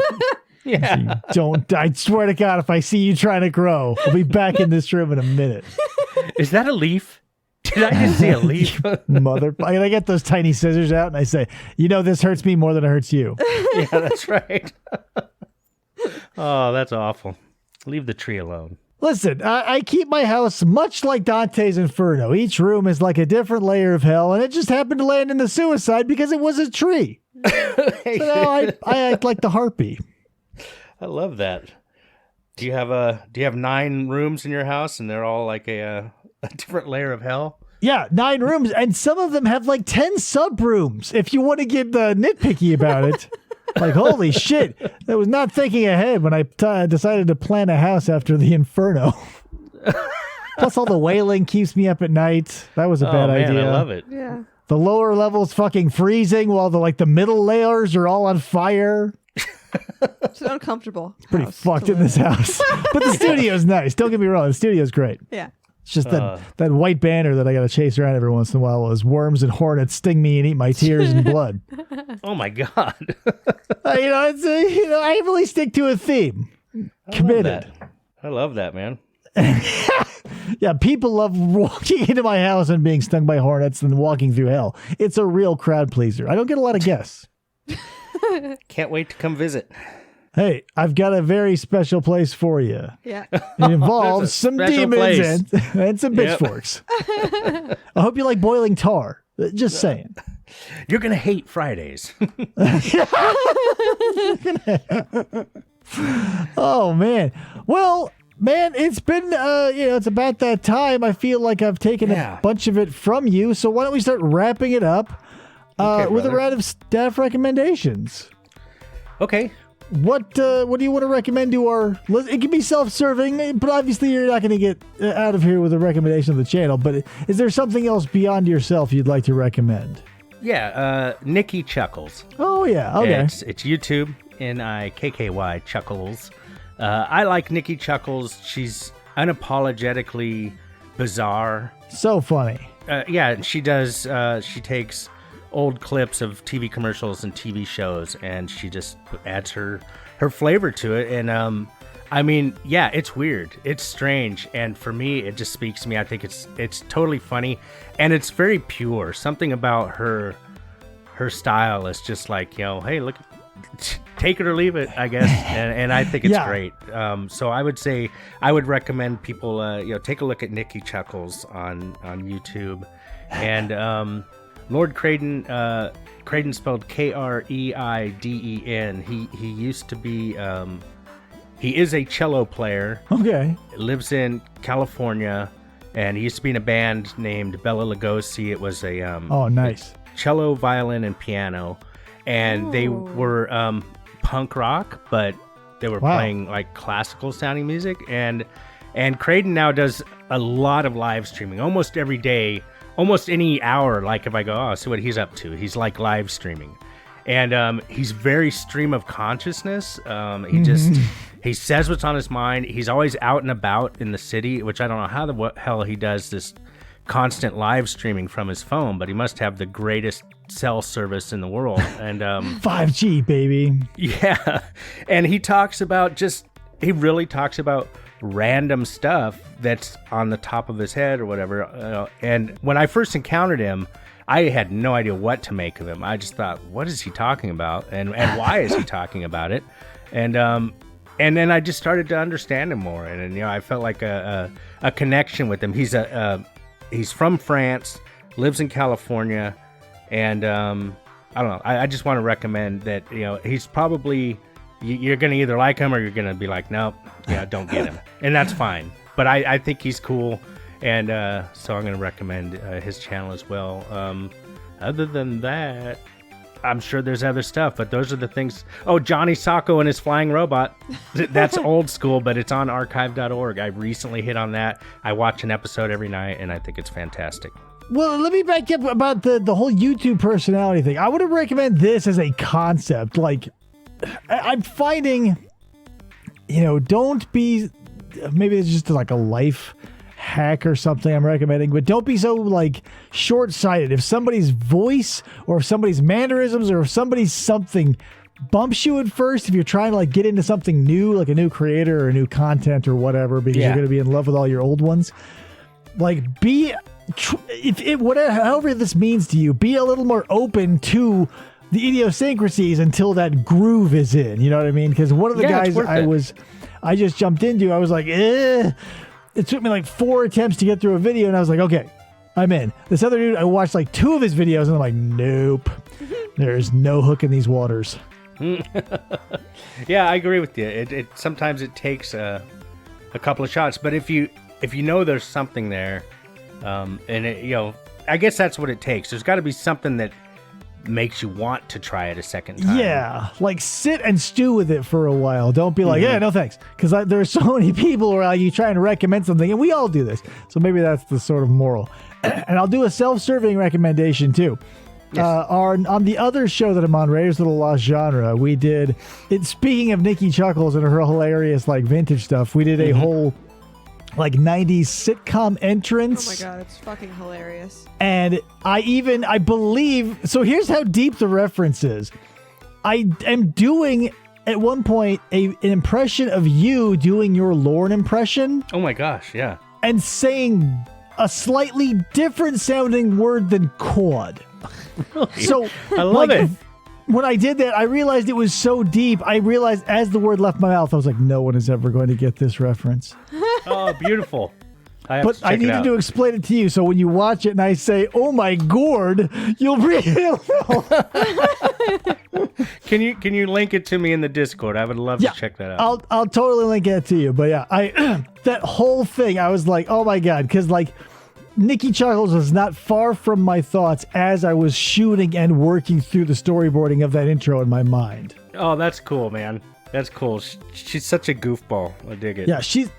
Yeah.
You don't. I swear to God, if I see you trying to grow, we'll be back in this room in a minute.
Is that a leaf? Did I just see a leaf?
Mother. I get those tiny scissors out and I say, this hurts me more than it hurts you.
Yeah, that's right. Oh, that's awful. Leave the tree alone.
Listen, I keep my house much like Dante's Inferno. Each room is like a different layer of hell, and it just happened to land in the suicide because it was a tree. So now I act like the harpy.
I love that. Do you have 9 rooms in your house, and they're all like a different layer of hell?
Yeah, 9 rooms, and some of them have like 10 sub-rooms, if you want to get nitpicky about it. Like, holy shit. I was not thinking ahead when I decided to plan a house after the Inferno. Plus, all the wailing keeps me up at night. That was a bad idea.
I love it.
Yeah.
The lower levels fucking freezing while the middle layers are all on fire.
It's an uncomfortable.
It's pretty fucked in this house. But the studio's nice. Don't get me wrong. The studio's great.
Yeah.
It's just that white banner that I got to chase around every once in a while as worms and hornets sting me and eat my tears and blood.
Oh my God.
I really stick to a theme. Committed.
I love that, man.
Yeah, people love walking into my house and being stung by hornets and walking through hell. It's a real crowd pleaser. I don't get a lot of guests.
Can't wait to come visit.
Hey, I've got a very special place for you.
Yeah.
It involves some
special
demons
place.
and some pitchforks. I hope you like boiling tar. Just saying.
You're going to hate Fridays.
Oh, man. Well, man, it's been, it's about that time. I feel like I've taken a bunch of it from you. So why don't we start wrapping it up with a round of staff recommendations?
Okay.
What do you want to recommend to our... It can be self-serving, but obviously you're not going to get out of here with a recommendation of the channel. But is there something else beyond yourself you'd like to recommend?
Yeah, Nikki Chuckles.
Oh, yeah. Okay.
It's YouTube, NIKKY Chuckles. I like Nikki Chuckles. She's unapologetically bizarre.
So funny.
Yeah, she does. She takes old clips of TV commercials and TV shows, and she just adds her flavor to it. And I mean, yeah, it's weird, it's strange, and for me, it just speaks to me. I think it's totally funny, and it's very pure. Something about her style is just like, hey, look, take it or leave it, I guess. And I think it's great. So I would say I would recommend people take a look at Nikki Chuckles on YouTube, and Lord Creighton, Creighton spelled Kreiden. He used to be, he is a cello player.
Okay.
Lives in California, and he used to be in a band named Bela Lugosi. It was a
nice
cello, violin, and piano, and they were punk rock, but they were playing like classical sounding music. And Creighton now does a lot of live streaming, almost every day. almost any hour. Like if I go, oh, see what he's up to. He's like live streaming, and he's very stream of consciousness. He says what's on his mind. He's always out and about in the city, which I don't know how the hell he does this constant live streaming from his phone, but he must have the greatest cell service in the world. And
5G, baby.
Yeah. And he really talks about random stuff that's on the top of his head or whatever. And when I first encountered him, I had no idea what to make of him. I just thought, what is he talking about? And why is he talking about it? And then I just started to understand him more. And I felt like a connection with him. He's from France, lives in California, and I don't know. I just want to recommend that. He's probably you're going to either like him or you're going to be like, nope, don't get him, and that's fine. But I think he's cool, and so I'm going to recommend his channel as well. Other than that, I'm sure there's other stuff, but those are the things. Oh, Johnny Sacco and his flying robot. That's old school, but it's on archive.org. I recently hit on that. I watch an episode every night, and I think it's fantastic.
Well, let me back up about the whole YouTube personality thing. I would recommend this as a concept. Like, I'm finding, don't be, maybe it's just like a life hack or something I'm recommending, but don't be so like short-sighted. If somebody's voice or if somebody's mannerisms or if somebody's something bumps you at first, if you're trying to like get into something new, like a new creator or new content or whatever, because you're going to be in love with all your old ones, like however this means to you, be a little more open to the idiosyncrasies until that groove is in. You know what I mean? Because one of the guys I just jumped into, I was like, It took me like 4 attempts to get through a video, and I was like, okay, I'm in. This other dude, I watched like 2 of his videos, and I'm like, nope, there's no hook in these waters.
Yeah, I agree with you. It sometimes it takes a couple of shots, but if you know there's something there, and I guess that's what it takes. There's got to be something that makes you want to try it a second time.
Yeah, like sit and stew with it for a while. Don't be like, yeah, no thanks. Because there's so many people where you trying to recommend something, and we all do this. So maybe that's the sort of moral. And I'll do a self-serving recommendation too. Yes. On the other show that I'm on, Raiders of the Lost Genre, we did it. Speaking of Nikki Chuckles and her hilarious like vintage stuff, we did a whole like 90s sitcom entrance.
Oh my god, it's fucking hilarious.
And I believe, so here's how deep the reference is. I am doing at one point an impression of you doing your Lorne impression.
Oh my gosh, yeah.
And saying a slightly different sounding word than quad.
Really?
So
I love it.
When I did that, I realized it was so deep. I realized as the word left my mouth, I was like, no one is ever going to get this reference.
Oh, beautiful.
I needed to explain it to you, so when you watch it and I say, oh my gourd, you'll really know.
Can you link it to me in the Discord? I would love to check that out.
I'll totally link it to you. But yeah, that whole thing, I was like, oh my God, because like Nikki Chuckles was not far from my thoughts as I was shooting and working through the storyboarding of that intro in my mind.
Oh, that's cool, man. That's cool. She's such a goofball. I dig it.
Yeah, she's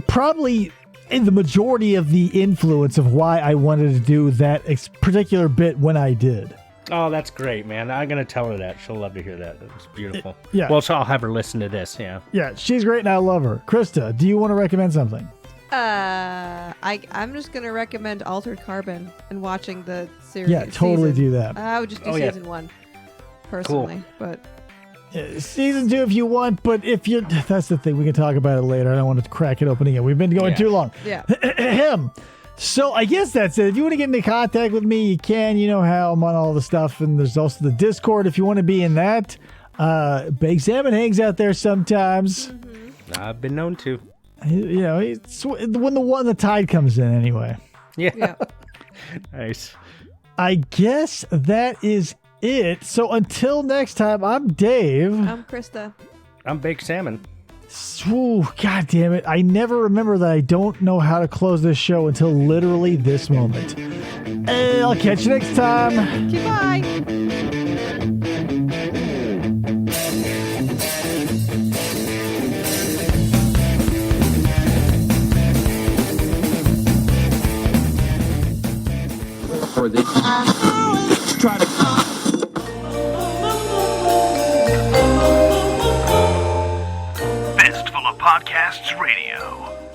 probably in the majority of the influence of why I wanted to do that particular bit when I did.
Oh, that's great, man. I'm going to tell her that. She'll love to hear that. It was beautiful.
Yeah.
Well, so I'll have her listen to this, yeah.
Yeah, she's great and I love her. Krista, do you want to recommend something?
I'm just gonna recommend Altered Carbon and watching the series.
Yeah, totally do that.
I would just do season 1 personally, but
season 2 if you want. But if you, that's the thing. We can talk about it later. I don't want to crack it open again. We've been going too long.
Yeah.
So I guess that's it. If you want to get into contact with me, you can. You know how I'm on all the stuff, and there's also the Discord if you want to be in that. Baked Salmon hangs out there sometimes.
Mm-hmm. I've been known to.
You know, it's when the tide comes in anyway.
Yeah. Nice.
I guess that is it. So until next time, I'm Dave.
I'm Krista.
I'm Baked Salmon.
Ooh, God damn it. I never remember that I don't know how to close this show until literally this moment. And I'll catch you next time.
Goodbye.
for this. Try to.
Fistful of Podcasts Radio.